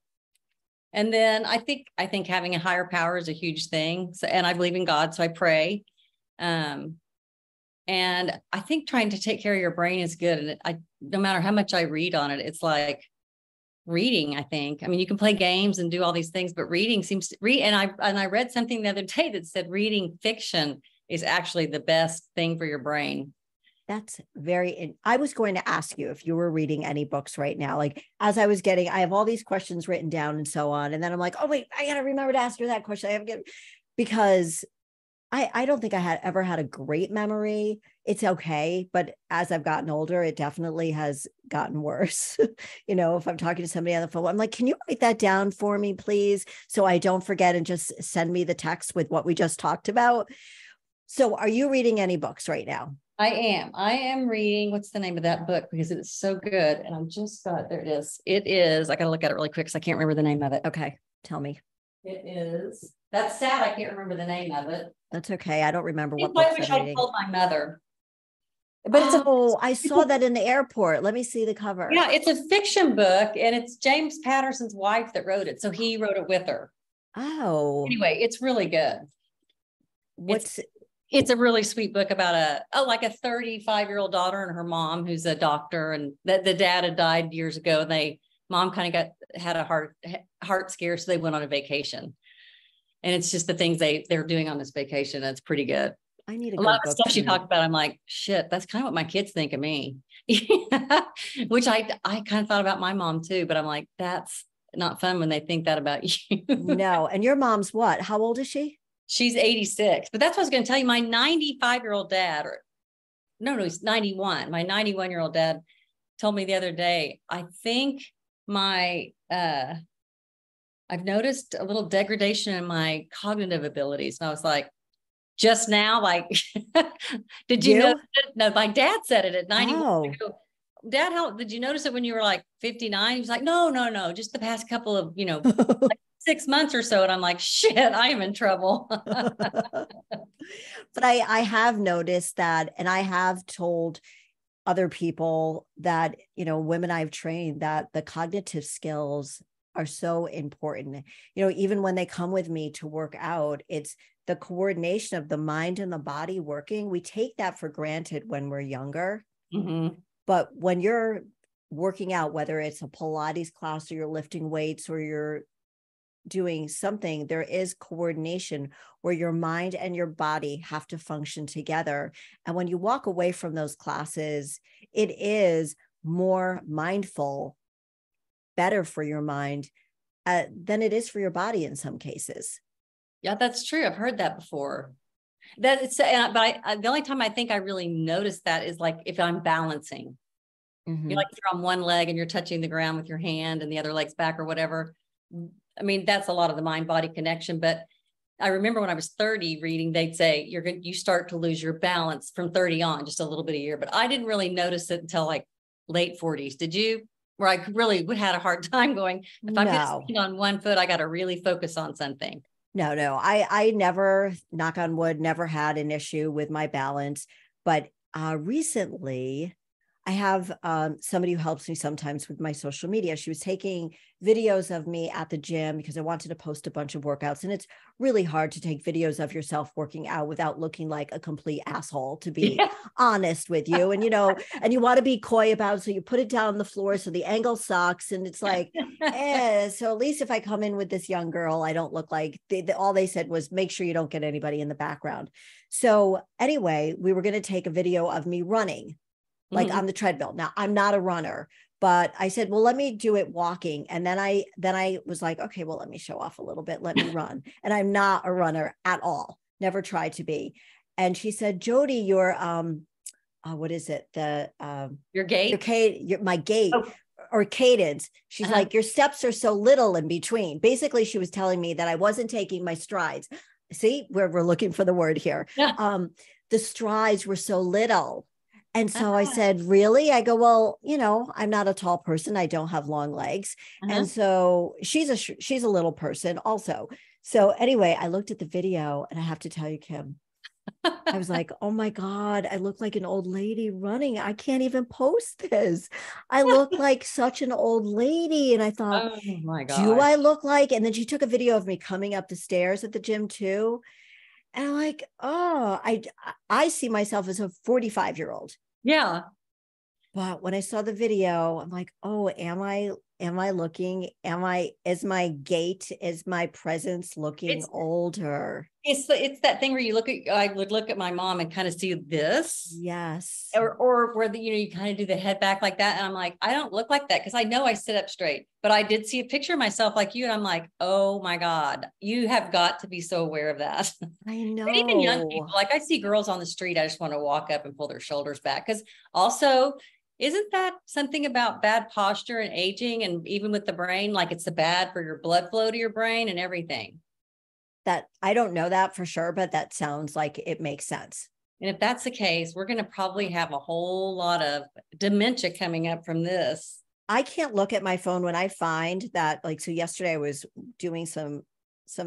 And then I think having a higher power is a huge thing. So, and I believe in God, so I pray. And I think trying to take care of your brain is good. And no matter how much I read on it, it's like reading, I think. I mean, you can play games and do all these things, but reading seems to read. And I read something the other day that said reading fiction is actually the best thing for your brain. That's I was going to ask you if you were reading any books right now. Like as I have all these questions written down and so on. And then I'm like, oh wait, I got to remember to ask her that question. Because I don't think I had ever had a great memory. It's okay. But as I've gotten older, it definitely has gotten worse. You know, if I'm talking to somebody on the phone, I'm like, can you write that down for me, please? So I don't forget and just send me the text with what we just talked about. So are you reading any books right now? I am. I am reading, what's the name of that book? Because it's so good. And I just got, there it is. It is, I got to look at it really quick because I can't remember the name of it. Okay. Tell me. It is, that's sad. I can't remember the name of it. That's okay. I don't remember what I books wish I'm I reading. told my mother. But I saw that in the airport. Let me see the cover. Yeah, it's a fiction book, and it's James Patterson's wife that wrote it. So he wrote it with her. Oh. Anyway, it's really good. It's a really sweet book about like a 35-year-old daughter and her mom, who's a doctor, and that the dad had died years ago. And mom kind of had a heart scare, so they went on a vacation. And it's just the things they're doing on this vacation. It's pretty good. I need a lot of the stuff she talked about. I'm like, shit, that's kind of what my kids think of me. Which I kind of thought about my mom too, but I'm like, that's not fun when they think that about you. No. And your mom's what? How old is she? She's 86. But that's what I was going to tell you. My 95-year-old dad, he's 91. My 91-year-old dad told me the other day, I think I've noticed a little degradation in my cognitive abilities. And I was like, just now, like, did you know? No, my dad said it at 91. Oh. Dad, how did you notice it when you were like 59? He was like, no, just the past couple of, like 6 months or so. And I'm like, shit, I am in trouble. But I have noticed that, and I have told other people that, women I've trained, that the cognitive skills are so important. Even when they come with me to work out, it's the coordination of the mind and the body working. We take that for granted when we're younger. Mm-hmm. But when you're working out, whether it's a Pilates class or you're lifting weights or you're doing something, there is coordination where your mind and your body have to function together. And when you walk away from those classes, it is more mindful, better for your mind than it is for your body in some cases. Yeah, that's true. I've heard that before. But the only time I think I really notice that is like if I'm balancing. Mm-hmm. Like if you're on one leg and you're touching the ground with your hand and the other leg's back or whatever. I mean, that's a lot of the mind-body connection. But I remember when I was 30 reading, they'd say you start to lose your balance from 30 on, just a little bit a year. But I didn't really notice it until like late 40s. Did you? Where I really had a hard time going, if I'm just sitting on one foot, I got to really focus on something. No. I never, knock on wood, never had an issue with my balance. But recently, I have somebody who helps me sometimes with my social media. She was taking videos of me at the gym because I wanted to post a bunch of workouts. And it's really hard to take videos of yourself working out without looking like a complete asshole, to be honest with you. And, and you want to be coy about it. So you put it down on the floor so the angle sucks. And it's like, so at least if I come in with this young girl, I don't look like, all they said was make sure you don't get anybody in the background. So anyway, we were going to take a video of me running. Like on the treadmill. Now, I'm not a runner, but I said, well, let me do it walking. And then I was like, okay, well, let me show off a little bit. Let me run. And I'm not a runner at all. Never tried to be. And she said, Jody, your, what is it? Your gait? My gait or cadence. She's like, your steps are so little in between. Basically, she was telling me that I wasn't taking my strides. See, we're looking for the word here. Yeah. The strides were so little. And so I said, really? I go, well, I'm not a tall person. I don't have long legs. And so she's a little person also. So anyway, I looked at the video and I have to tell you, Kim, I was like, oh my God, I look like an old lady running. I can't even post this. I look like such an old lady. And I thought, oh my God, do I look like? And then she took a video of me coming up the stairs at the gym too. And I'm like, oh, I see myself as a 45-year-old. Yeah. But when I saw the video, I'm like, oh, am I is my gait, is my presence looking It's older? it's that thing where I would look at my mom and kind of see this, Yes. or where you kind of do the head back like that. And I'm like, I don't look like that because I know I sit up straight, but I did see a picture of myself like you. And I'm like, oh my God, you have got to be so aware of that. I But even young people, know. like I see girls on the street, I just want to walk up and pull their shoulders back. Because also, isn't that something about bad posture and aging? And even with the brain, like it's bad for your blood flow to your brain and everything. That I don't know that for sure, but that sounds like it makes sense. And if that's the case, we're going to probably have a whole lot of dementia coming up from this. I can't look at my phone when I find that, like, so yesterday I was doing some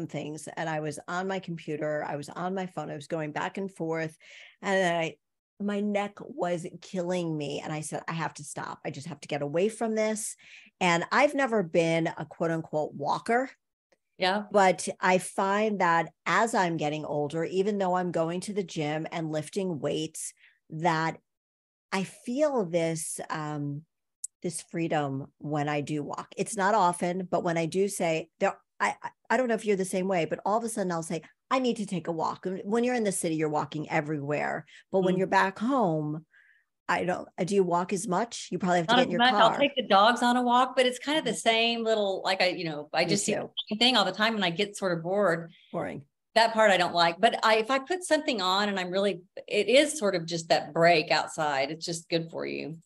things and I was on my computer, I was on my phone, I was going back and forth, and then my neck was killing me. And I said, I have to stop. I just have to get away from this. And I've never been a quote unquote walker. Yeah. But I find that as I'm getting older, even though I'm going to the gym and lifting weights, that I feel this freedom when I do walk. It's not often, but when I do say there, I don't know if you're the same way, but all of a sudden I'll say, I need to take a walk. When you're in the city, you're walking everywhere. But when you're back home, do you walk as much? You probably have to Not get as in your much. I'll car. take the dogs on a walk, but it's kind of the same little, like I Me just see the too. same thing all the time and I get sort of bored. Boring. That part I don't like, but if I put something on and it is sort of just that break outside. It's just good for you.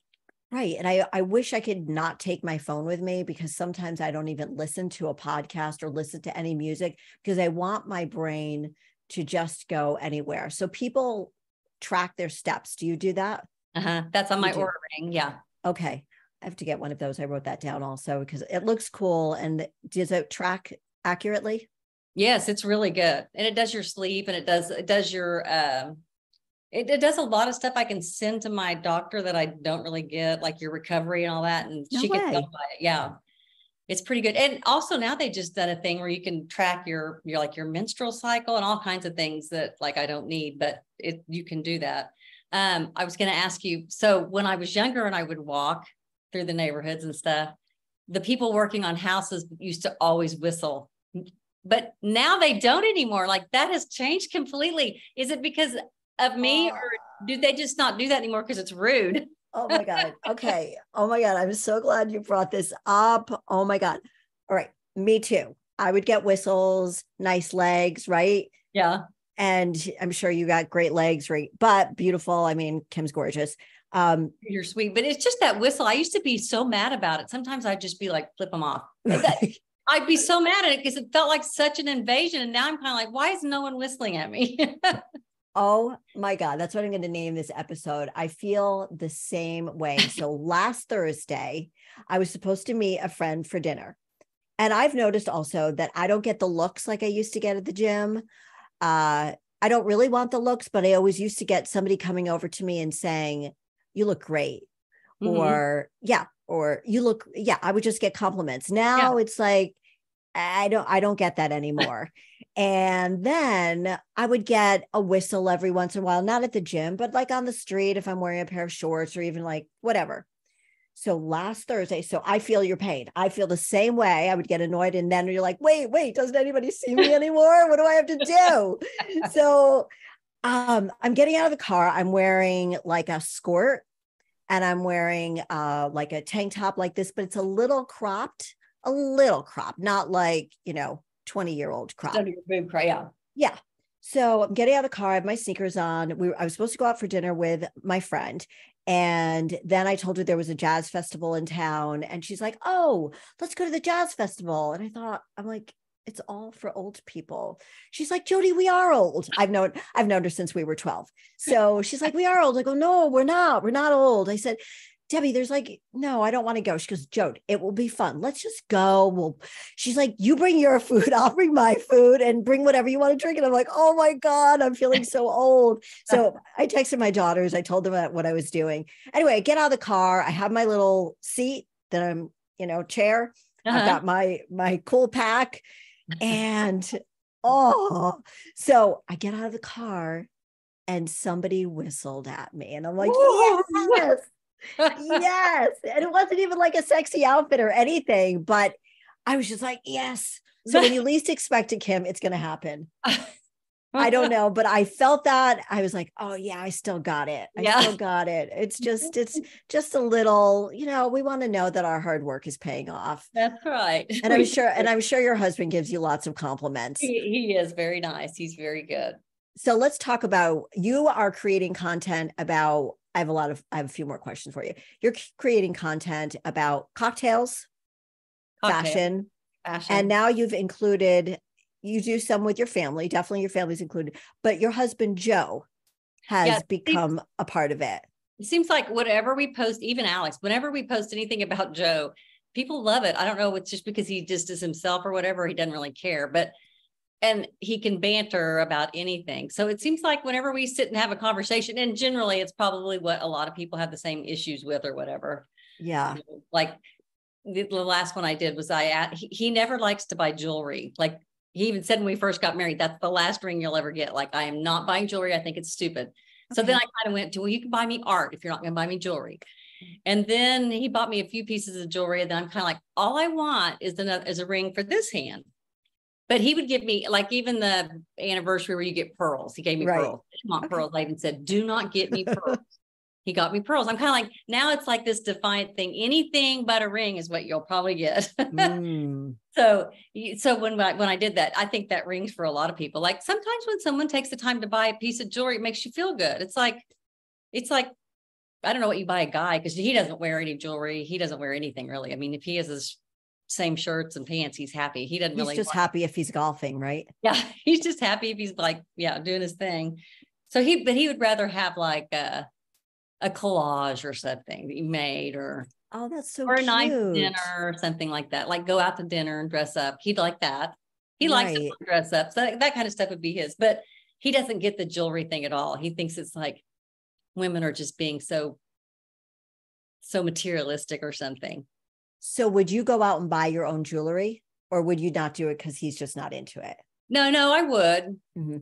Right. And I wish I could not take my phone with me, because sometimes I don't even listen to a podcast or listen to any music because I want my brain to just go anywhere. So people track their steps. Do you do that? That's on You my do. Oura Ring. Yeah. Okay. I have to get one of those. I wrote that down also because it looks cool. And does it track accurately? Yes, it's really good. And it does your sleep, and it does your it does a lot of stuff I can send to my doctor that I don't really get, like your recovery and all that. And No she could tell way. by it. Yeah. It's pretty good. And also now they just done a thing where you can track your like your menstrual cycle and all kinds of things that like I don't need, but you can do that. I was going to ask you, so when I was younger and I would walk through the neighborhoods and stuff, the people working on houses used to always whistle, but now they don't anymore. Like that has changed completely. Is it because of me, or do they just not do that anymore because it's rude? Oh my God. Okay. Oh my God. I'm so glad you brought this up. Oh my God. All right. Me too. I would get whistles, nice legs, right? Yeah. And I'm sure you got great legs, right? But beautiful. I mean, Kim's gorgeous. You're sweet, but it's just that whistle. I used to be so mad about it. Sometimes I'd just be like, flip them off. I'd be so mad at it because it felt like such an invasion. And now I'm kind of like, why is no one whistling at me? Oh my God. That's what I'm going to name this episode. I feel the same way. So last Thursday, I was supposed to meet a friend for dinner. And I've noticed also that I don't get the looks like I used to get at the gym. I don't really want the looks, but I always used to get somebody coming over to me and saying, you look great. Or you look, I would just get compliments. Now it's like, I don't get that anymore. And then I would get a whistle every once in a while, not at the gym, but like on the street, if I'm wearing a pair of shorts or even like whatever. So last Thursday, so I feel your pain. I feel the same way. I would get annoyed. And then you're like, wait, doesn't anybody see me anymore? What do I have to do? So I'm getting out of the car. I'm wearing like a skirt and I'm wearing like a tank top like this, but it's a little cropped, not like, 20-year-old crop. Under your boob cry, yeah. Yeah. So I'm getting out of the car. I have my sneakers on. I was supposed to go out for dinner with my friend. And then I told her there was a jazz festival in town. And she's like, oh, let's go to the jazz festival. And I'm like, it's all for old people. She's like, Jody, we are old. I've known her since we were 12. So she's like, we are old. I go, no, we're not. We're not old. I said, Debbie, there's like, no, I don't want to go. She goes, Jody, it will be fun. Let's just go. She's like, you bring your food, I'll bring my food, and bring whatever you want to drink. And I'm like, oh my God, I'm feeling so old. So I texted my daughters. I told them what I was doing. Anyway, I get out of the car. I have my little seat that I'm, chair. I've got my cool pack. And so I get out of the car and somebody whistled at me. And I'm like, yes. Yes. And it wasn't even like a sexy outfit or anything, but I was just like, yes. So when you least expect it, Kim, it's going to happen. I don't know, but I felt that. I was like, oh yeah, I still got it. I Yeah, still got it. It's just a little, we want to know that our hard work is paying off. that's right. And I'm sure your husband gives you lots of compliments. He is very nice. He's very good. So let's talk about, you are creating content about, I have a few more questions for you. You're creating content about cocktails, Cocktail, fashion, and fashion. now you do some with your family, definitely your family's included, but your husband, Joe, Yeah, has become a part of it. it seems like whatever we post, even Alex, whenever we post anything about Joe, people love it. I don't know, it's just because he just is himself or whatever. He doesn't really care, and he can banter about anything. So it seems like whenever we sit and have a conversation, and generally it's probably what a lot of people have the same issues with or whatever. Yeah. Like the last one I did was he never likes to buy jewelry. Like he even said when we first got married, that's the last ring you'll ever get. Like, I am not buying jewelry. I think it's stupid. Okay. So then I kind of went to, well, you can buy me art if you're not going to buy me jewelry. And then he bought me a few pieces of jewelry. And then I'm kind of like, all I want is a ring for this hand. But he would give me, like, even the anniversary where you get pearls. He gave me pearls. I didn't want pearls. I even said, do not get me pearls. He got me pearls. I'm kind of like, now it's like this defiant thing. Anything but a ring is what you'll probably get. So when I did that, I think that rings for a lot of people. Like sometimes when someone takes the time to buy a piece of jewelry, it makes you feel good. It's like, I don't know what you buy a guy, because he doesn't wear any jewelry. He doesn't wear anything really. I mean, if he has his same shirts and pants, he's happy. He doesn't really. He's just happy if he's golfing, right? Yeah. He's just happy if he's like, yeah, doing his thing. So he would rather have like a collage or something that you made, or oh, that's so or a cute. nice dinner or something like that. Like go out to dinner and dress up. He'd like that. He likes to dress up. So that kind of stuff would be his, but he doesn't get the jewelry thing at all. He thinks it's like women are just being so materialistic or something. So would you go out and buy your own jewelry, or would you not do it because he's just not into it? No, I would. Mm-hmm.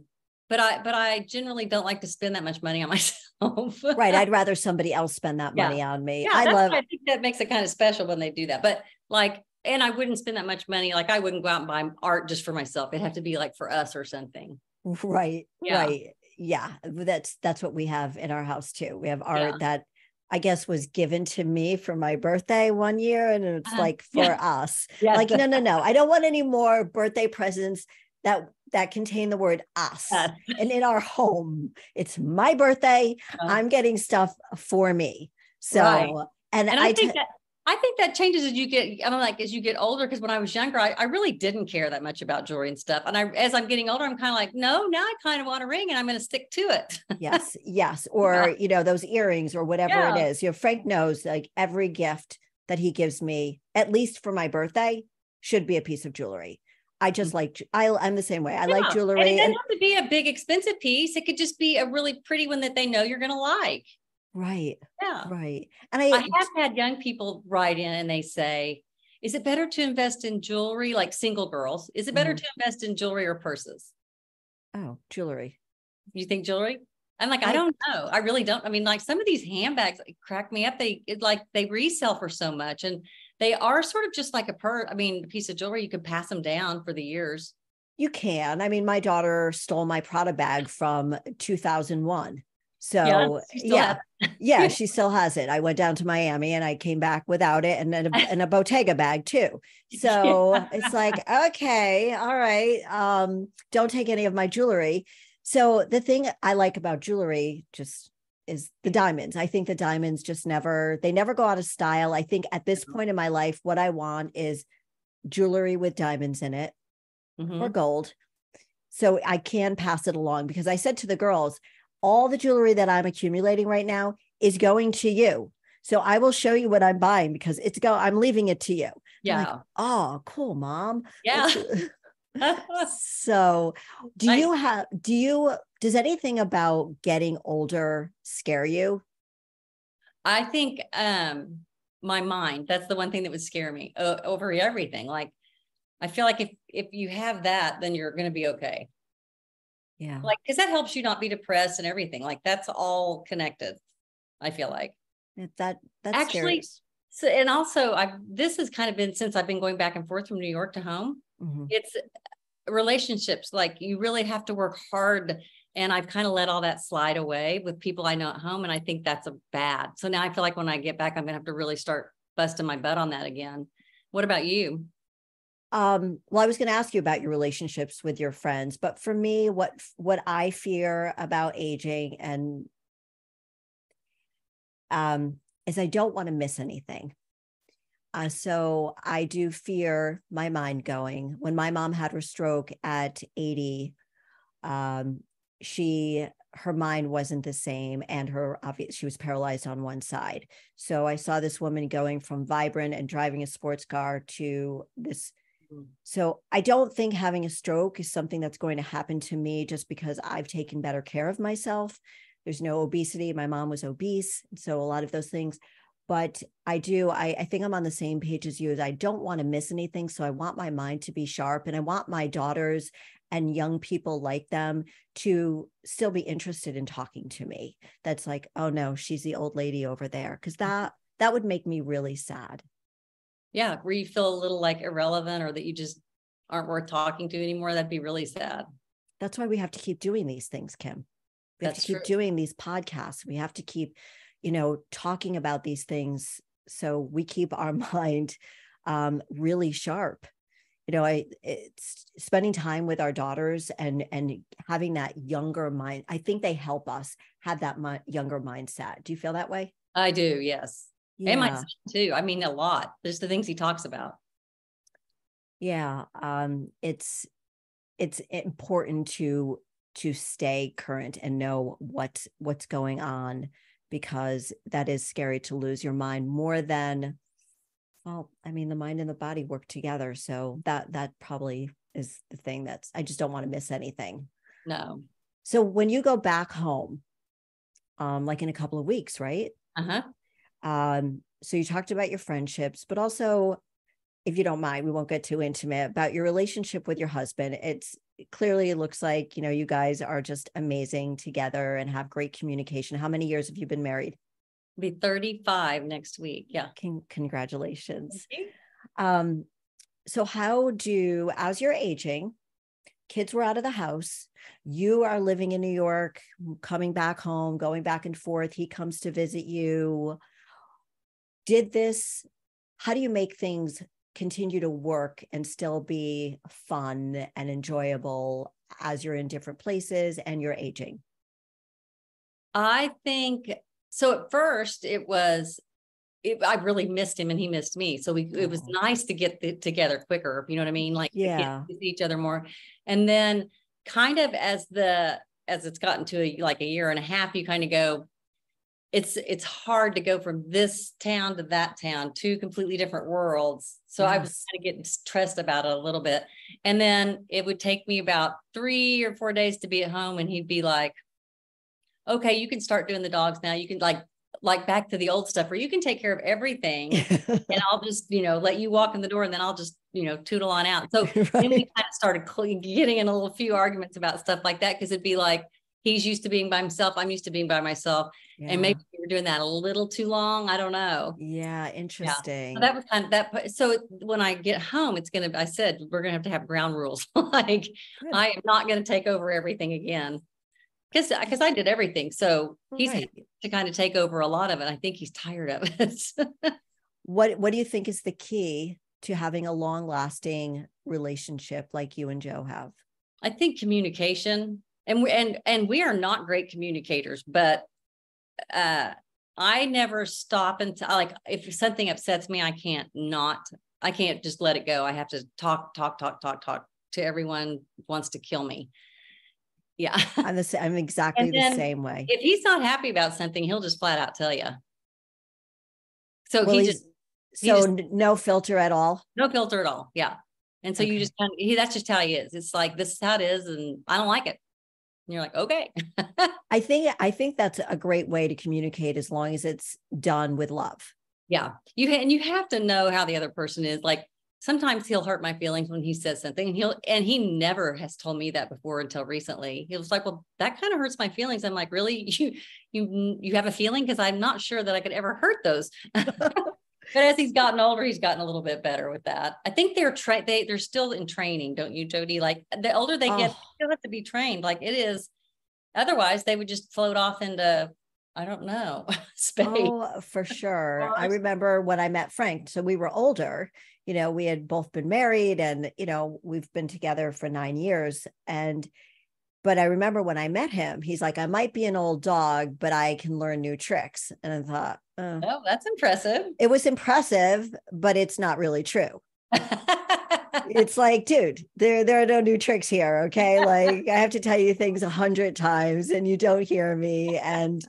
But I generally don't like to spend that much money on myself. Right. I'd rather somebody else spend that money on me. Yeah, I think that makes it kind of special when they do that. But like, and I wouldn't spend that much money. Like I wouldn't go out and buy art just for myself. It'd have to be like for us or something. Right. Yeah. Right. Yeah. That's what we have in our house too. We have art that I guess was given to me for my birthday one year. And it's like for us, like, no. I don't want any more birthday presents that contain the word us. And in our home, it's my birthday. I'm getting stuff for me. So, and I think that changes as you get, as you get older, because when I was younger, I really didn't care that much about jewelry and stuff. And as I'm getting older, I'm kind of like, no, now I kind of want a ring and I'm going to stick to it. Yes. Or, those earrings or whatever it is. Frank knows like every gift that he gives me, at least for my birthday, should be a piece of jewelry. I just like, I'm the same way. I like jewelry. And it doesn't have to be a big expensive piece. It could just be a really pretty one that they know you're going to like. Right. Yeah. Right. And I have had young people write in and they say, is it better to invest in jewelry, like single girls? Is it better to invest in jewelry or purses? Oh, jewelry. You think jewelry? I'm like, I don't know. I really don't. I mean, like some of these handbags crack me up. They resell for so much, and they are sort of just like a piece of jewelry. You could pass them down for the years. You can. I mean, my daughter stole my Prada bag from 2001. So she still has it. I went down to Miami and I came back without it, and a Bottega bag too. So it's like, okay, all right. Don't take any of my jewelry. So the thing I like about jewelry just is the diamonds. I think the diamonds they never go out of style. I think at this point in my life, what I want is jewelry with diamonds in it or gold. So I can pass it along, because I said to the girls, all the jewelry that I'm accumulating right now is going to you. So I will show you what I'm buying, because I'm leaving it to you. Yeah. Like, oh, cool, Mom. Yeah. So does anything about getting older scare you? I think my mind, that's the one thing that would scare me over everything. Like, I feel like if you have that, then you're going to be okay. Yeah. Like, because that helps you not be depressed and everything. Like, that's all connected, I feel like. That's Actually, scary. so, and also this has kind of been since I've been going back and forth from New York to home. Mm-hmm. It's relationships. Like you really have to work hard. And I've kind of let all that slide away with people I know at home. And I think that's a bad. So now I feel like when I get back, I'm going to have to really start busting my butt on that again. What about you? Well, I was going to ask you about your relationships with your friends, but for me, what I fear about aging and is I don't want to miss anything. So I do fear my mind going. When my mom had her stroke at 80, her mind wasn't the same, and she was paralyzed on one side. So I saw this woman going from vibrant and driving a sports car to this. So I don't think having a stroke is something that's going to happen to me just because I've taken better care of myself. There's no obesity. My mom was obese, so a lot of those things. But I think I'm on the same page as you. As I don't want to miss anything. So I want my mind to be sharp, and I want my daughters and young people like them to still be interested in talking to me. That's like, oh no, she's the old lady over there. Because that would make me really sad. Yeah, where you feel a little like irrelevant or that you just aren't worth talking to anymore. That'd be really sad. That's why we have to keep doing these things, Kim. We have to keep doing these podcasts. We have to keep, talking about these things so we keep our mind really sharp. It's spending time with our daughters and having that younger mind. I think they help us have that younger mindset. Do you feel that way? I do, yes. Yeah. And my son too. I mean, a lot. There's the things he talks about. Yeah. It's important to stay current and know what's going on, because that is scary to lose your mind more than, well, I mean, the mind and the body work together. So that probably is the thing I just don't want to miss anything. No. So when you go back home, like in a couple of weeks, right? Uh-huh. So you talked about your friendships, but also, if you don't mind, we won't get too intimate about your relationship with your husband. It clearly looks like, you guys are just amazing together and have great communication. How many years have you been married? Be 35 next week. Yeah. Congratulations. So as you're aging, kids were out of the house, you are living in New York, coming back home, going back and forth. He comes to visit you. How do you make things continue to work and still be fun and enjoyable as you're in different places and you're aging? I think so. At first I really missed him and he missed me. So it was nice to get together quicker. You know what I mean? Like, yeah, to see each other more. And then kind of as it's gotten to a year and a half, you kind of go, it's hard to go from this town to that town, two completely different worlds. So yes. I was kind of getting stressed about it a little bit. And then it would take me about 3 or 4 days to be at home. And he'd be like, okay, you can start doing the dogs now. You can like back to the old stuff where you can take care of everything and I'll just, let you walk in the door and then I'll just, tootle on out. So right. Then we kind of started getting in a few arguments about stuff like that. Cause it'd be like, he's used to being by himself. I'm used to being by myself. Yeah. And maybe we were doing that a little too long. I don't know. Yeah. Interesting. Yeah. So that was kind of that. So when I get home, I said, we're going to have ground rules. Like, good. I am not going to take over everything again. Because I did everything. So he's had to kind of take over a lot of it. I think he's tired of it. What do you think is the key to having a long lasting relationship like you and Joe have? I think communication. And we are not great communicators, but I never stop until if something upsets me, I can't just let it go. I have to talk to everyone who wants to kill me. Yeah. I'm exactly the same way. If he's not happy about something, he'll just flat out tell you. So no filter at all. No filter at all. Yeah. And so you just that's just how he is. It's like, this is how it is. And I don't like it. And you're like, okay. I think that's a great way to communicate as long as it's done with love. Yeah. You have to know how the other person is. Like, sometimes he'll hurt my feelings when he says something, and he never has told me that before until recently. He was like, well, that kind of hurts my feelings. I'm like, really? you have a feeling? Because I'm not sure that I could ever hurt those. But as he's gotten older, he's gotten a little bit better with that. I think they're still in training, don't you, Jody? Like the older they get, they still have to be trained. Like it is. Otherwise, they would just float off into, I don't know, space. Oh, for sure. I remember when I met Frank. So we were older, we had both been married and, we've been together for 9 years. But I remember when I met him, he's like, I might be an old dog, but I can learn new tricks. And I thought, oh, that's impressive. It was impressive, but it's not really true. It's like, dude, there are no new tricks here. Okay. Like I have to tell you things 100 times and you don't hear me. And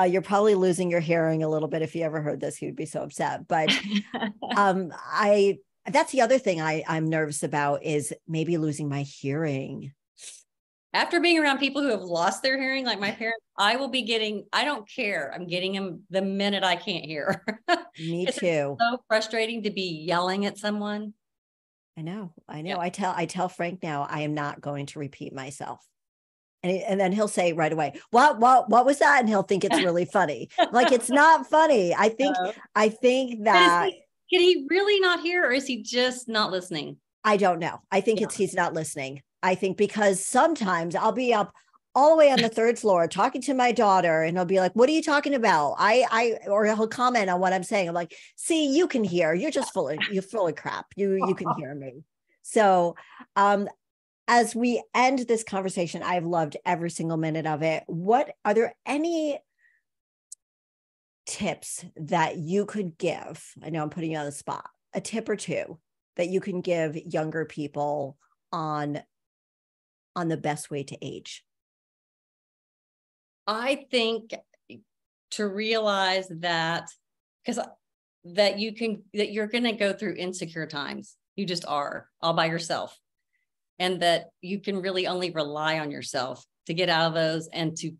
you're probably losing your hearing a little bit. If you ever heard this, he would be so upset. But that's the other thing I'm nervous about is maybe losing my hearing. After being around people who have lost their hearing, like my parents, I don't care. I'm getting them the minute I can't hear. Me too. It's so frustrating to be yelling at someone. I know. Yeah. I tell Frank now, I am not going to repeat myself. And then he'll say right away, what was that? And he'll think it's really funny. Like, it's not funny. I think that. Can he really not hear, or is he just not listening? I don't know. I think he's not listening. I think because sometimes I'll be up all the way on the 3rd floor talking to my daughter and he'll be like, what are you talking about? Or he'll comment on what I'm saying. I'm like, see, you can hear, you're full of crap. You can hear me. So, as we end this conversation, I've loved every single minute of it. Are there any tips that you could give? I know I'm putting you on the spot, a tip or two that you can give younger people on the best way to age? I think to realize that you're going to go through insecure times. You just are all by yourself. And that you can really only rely on yourself to get out of those and to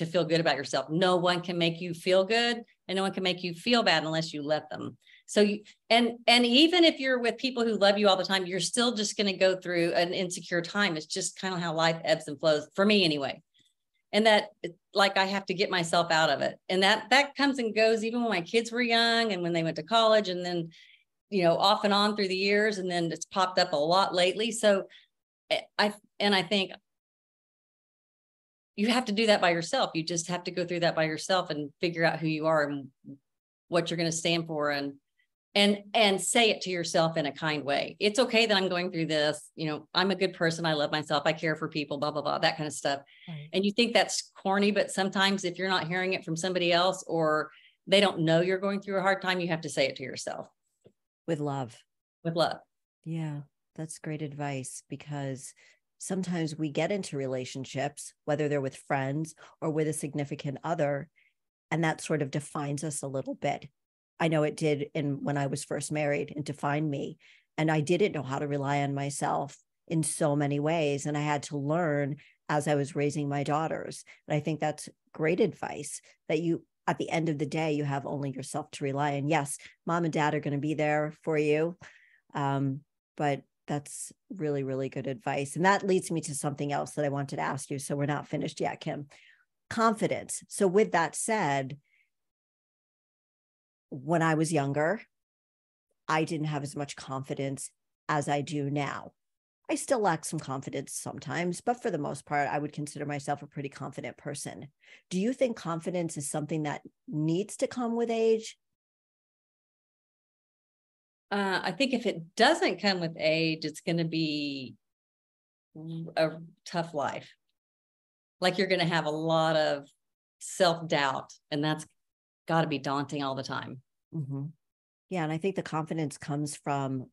feel good about yourself. No one can make you feel good and no one can make you feel bad unless you let them. So and even if you're with people who love you all the time, you're still just going to go through an insecure time. It's just kind of how life ebbs and flows for me anyway. And that, like, I have to get myself out of it. And that comes and goes even when my kids were young and when they went to college and then, off and on through the years. And then it's popped up a lot lately. So I think you have to do that by yourself. You just have to go through that by yourself and figure out who you are and what you're going to stand for and say it to yourself in a kind way. It's okay that I'm going through this. I'm a good person. I love myself. I care for people, blah, blah, blah, that kind of stuff. Right. And you think that's corny, but sometimes if you're not hearing it from somebody else or they don't know you're going through a hard time, you have to say it to yourself. With love. With love. Yeah, that's great advice, because sometimes we get into relationships, whether they're with friends or with a significant other, and that sort of defines us a little bit. I know it did when I was first married, and defined me. And I didn't know how to rely on myself in so many ways. And I had to learn as I was raising my daughters. And I think that's great advice, that at the end of the day, you have only yourself to rely on. Yes, mom and dad are going to be there for you. But that's really, really good advice. And that leads me to something else that I wanted to ask you. So we're not finished yet, Kim. Confidence. So with that said, when I was younger, I didn't have as much confidence as I do now. I still lack some confidence sometimes, but for the most part, I would consider myself a pretty confident person. Do you think confidence is something that needs to come with age? I think if it doesn't come with age, it's going to be a tough life. Like, you're going to have a lot of self-doubt, and that's got to be daunting all the time. Mm-hmm. Yeah. And I think the confidence comes from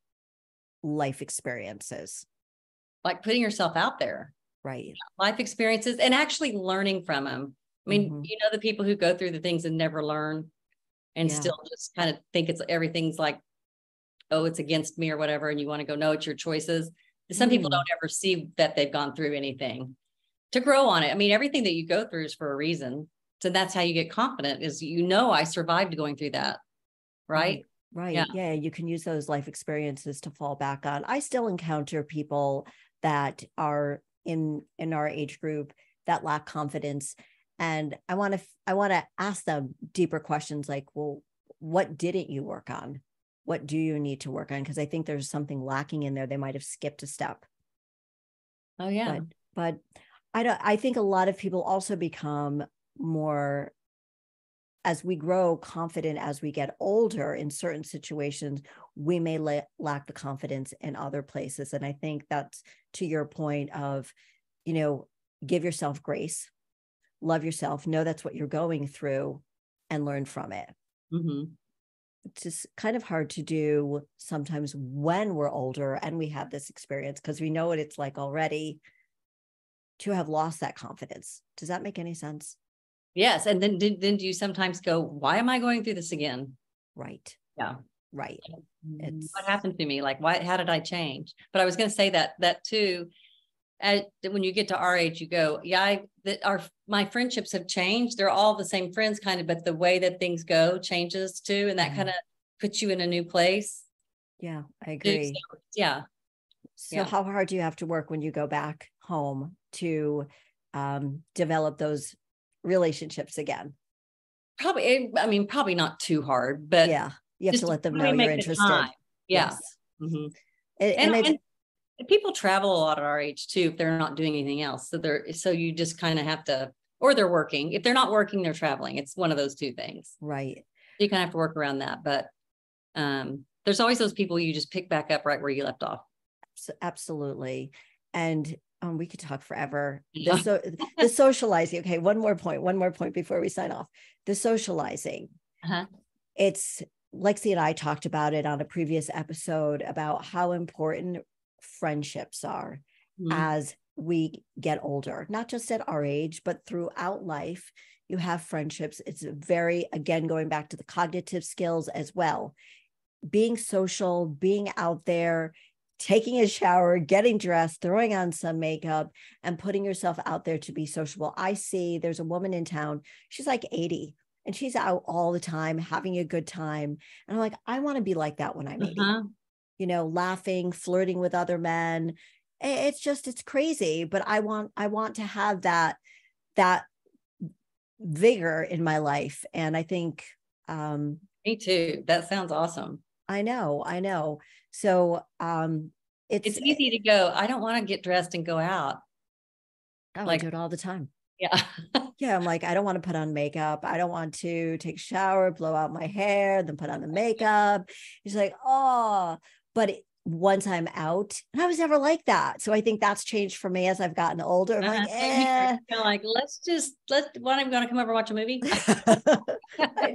life experiences. Like putting yourself out there. Right. Life experiences and actually learning from them. I mean, mm-hmm. The people who go through the things and never learn and still just kind of think everything's like, oh, it's against me or whatever. And you want to go, no, it's your choices. Some people don't ever see that they've gone through anything to grow on it. I mean, everything that you go through is for a reason. So that's how you get confident, is, I survived going through that. Right. Right. Yeah. You can use those life experiences to fall back on. I still encounter people that are in our age group that lack confidence. And I want to ask them deeper questions like, well, what didn't you work on? What do you need to work on? Because I think there's something lacking in there. They might have skipped a step. Oh yeah. But I think a lot of people also become more, as we grow confident, as we get older in certain situations, we may lack the confidence in other places. And I think that's to your point of, give yourself grace, love yourself, know that's what you're going through, and learn from it. Mm-hmm. It's just kind of hard to do sometimes when we're older and we have this experience, because we know what it's like already to have lost that confidence. Does that make any sense? Yes. And then do you sometimes go, why am I going through this again? Right. Yeah. Right. It's what happened to me? Like, how did I change? But I was going to say that too, when you get to our age, you go, yeah, my friendships have changed. They're all the same friends kind of, but the way that things go changes too. And that kind of puts you in a new place. Yeah, I agree. So, yeah. So how hard do you have to work when you go back home to develop those relationships again? Probably not too hard, but yeah, you have to let them know you're interested. Yeah. Yes. Mm-hmm. And people travel a lot at our age too, if they're not doing anything else. So you just kind of have to, or they're working. If they're not working, they're traveling. It's one of those two things. Right. So you kind of have to work around that. But there's always those people you just pick back up right where you left off. Absolutely. And we could talk forever. The socializing. Okay. One more point before we sign off. The socializing. It's Lexi and I talked about it on a previous episode about how important friendships are as we get older, not just at our age, but throughout life. You have friendships. It's very, again, going back to the cognitive skills as well. Being social, being out there, taking a shower, getting dressed, throwing on some makeup, and putting yourself out there to be sociable. I see there's a woman in town. She's like 80 and she's out all the time, having a good time. And I'm like, I want to be like that when I'm 80, laughing, flirting with other men. It's crazy, but I want to have that vigor in my life. And I think, me too. That sounds awesome. I know. So, it's easy to go, I don't want to get dressed and go out. I do it all the time. Yeah. Yeah. I'm like, I don't want to put on makeup. I don't want to take a shower, blow out my hair, then put on the makeup. He's like, oh, but once I'm out, and I was never like that. So I think that's changed for me as I've gotten older. I'm like, let's when I'm going to come over and watch a movie. I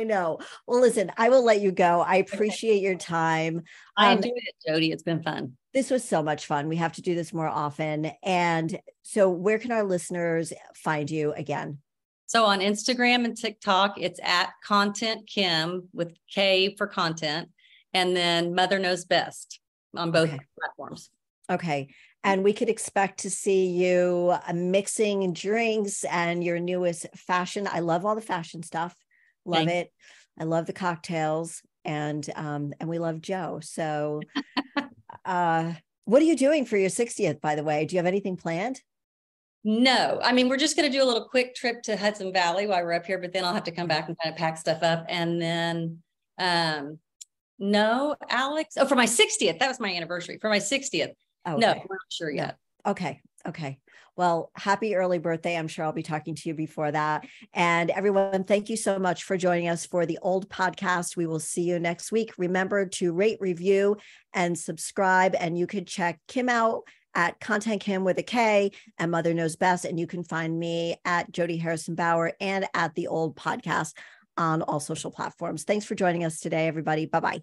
know. Well, listen, I will let you go. I appreciate your time. I enjoyed it, Jody. It's been fun. This was so much fun. We have to do this more often. And so where can our listeners find you again? So on Instagram and TikTok, it's at Kontent Kim with K for content. And then Mother Knows Best on both platforms. Okay. And we could expect to see you mixing drinks and your newest fashion. I love all the fashion stuff. Love it. I love the cocktails, and we love Joe. So what are you doing for your 60th, by the way? Do you have anything planned? No, I mean, we're just going to do a little quick trip to Hudson Valley while we're up here, but then I'll have to come back and kind of pack stuff up. And then, no, Alex. Oh, for my 60th, that was my anniversary. For my 60th. Okay. No, we're not sure yet. Okay. Well, happy early birthday. I'm sure I'll be talking to you before that. And everyone, thank you so much for joining us for the Old Podcast. We will see you next week. Remember to rate, review, and subscribe. And you could check Kim out at Kontent Kim with a K and Mother Knows Best. And you can find me at Jody Harrison Bauer and at the Old Podcast on all social platforms. Thanks for joining us today, everybody. Bye-bye.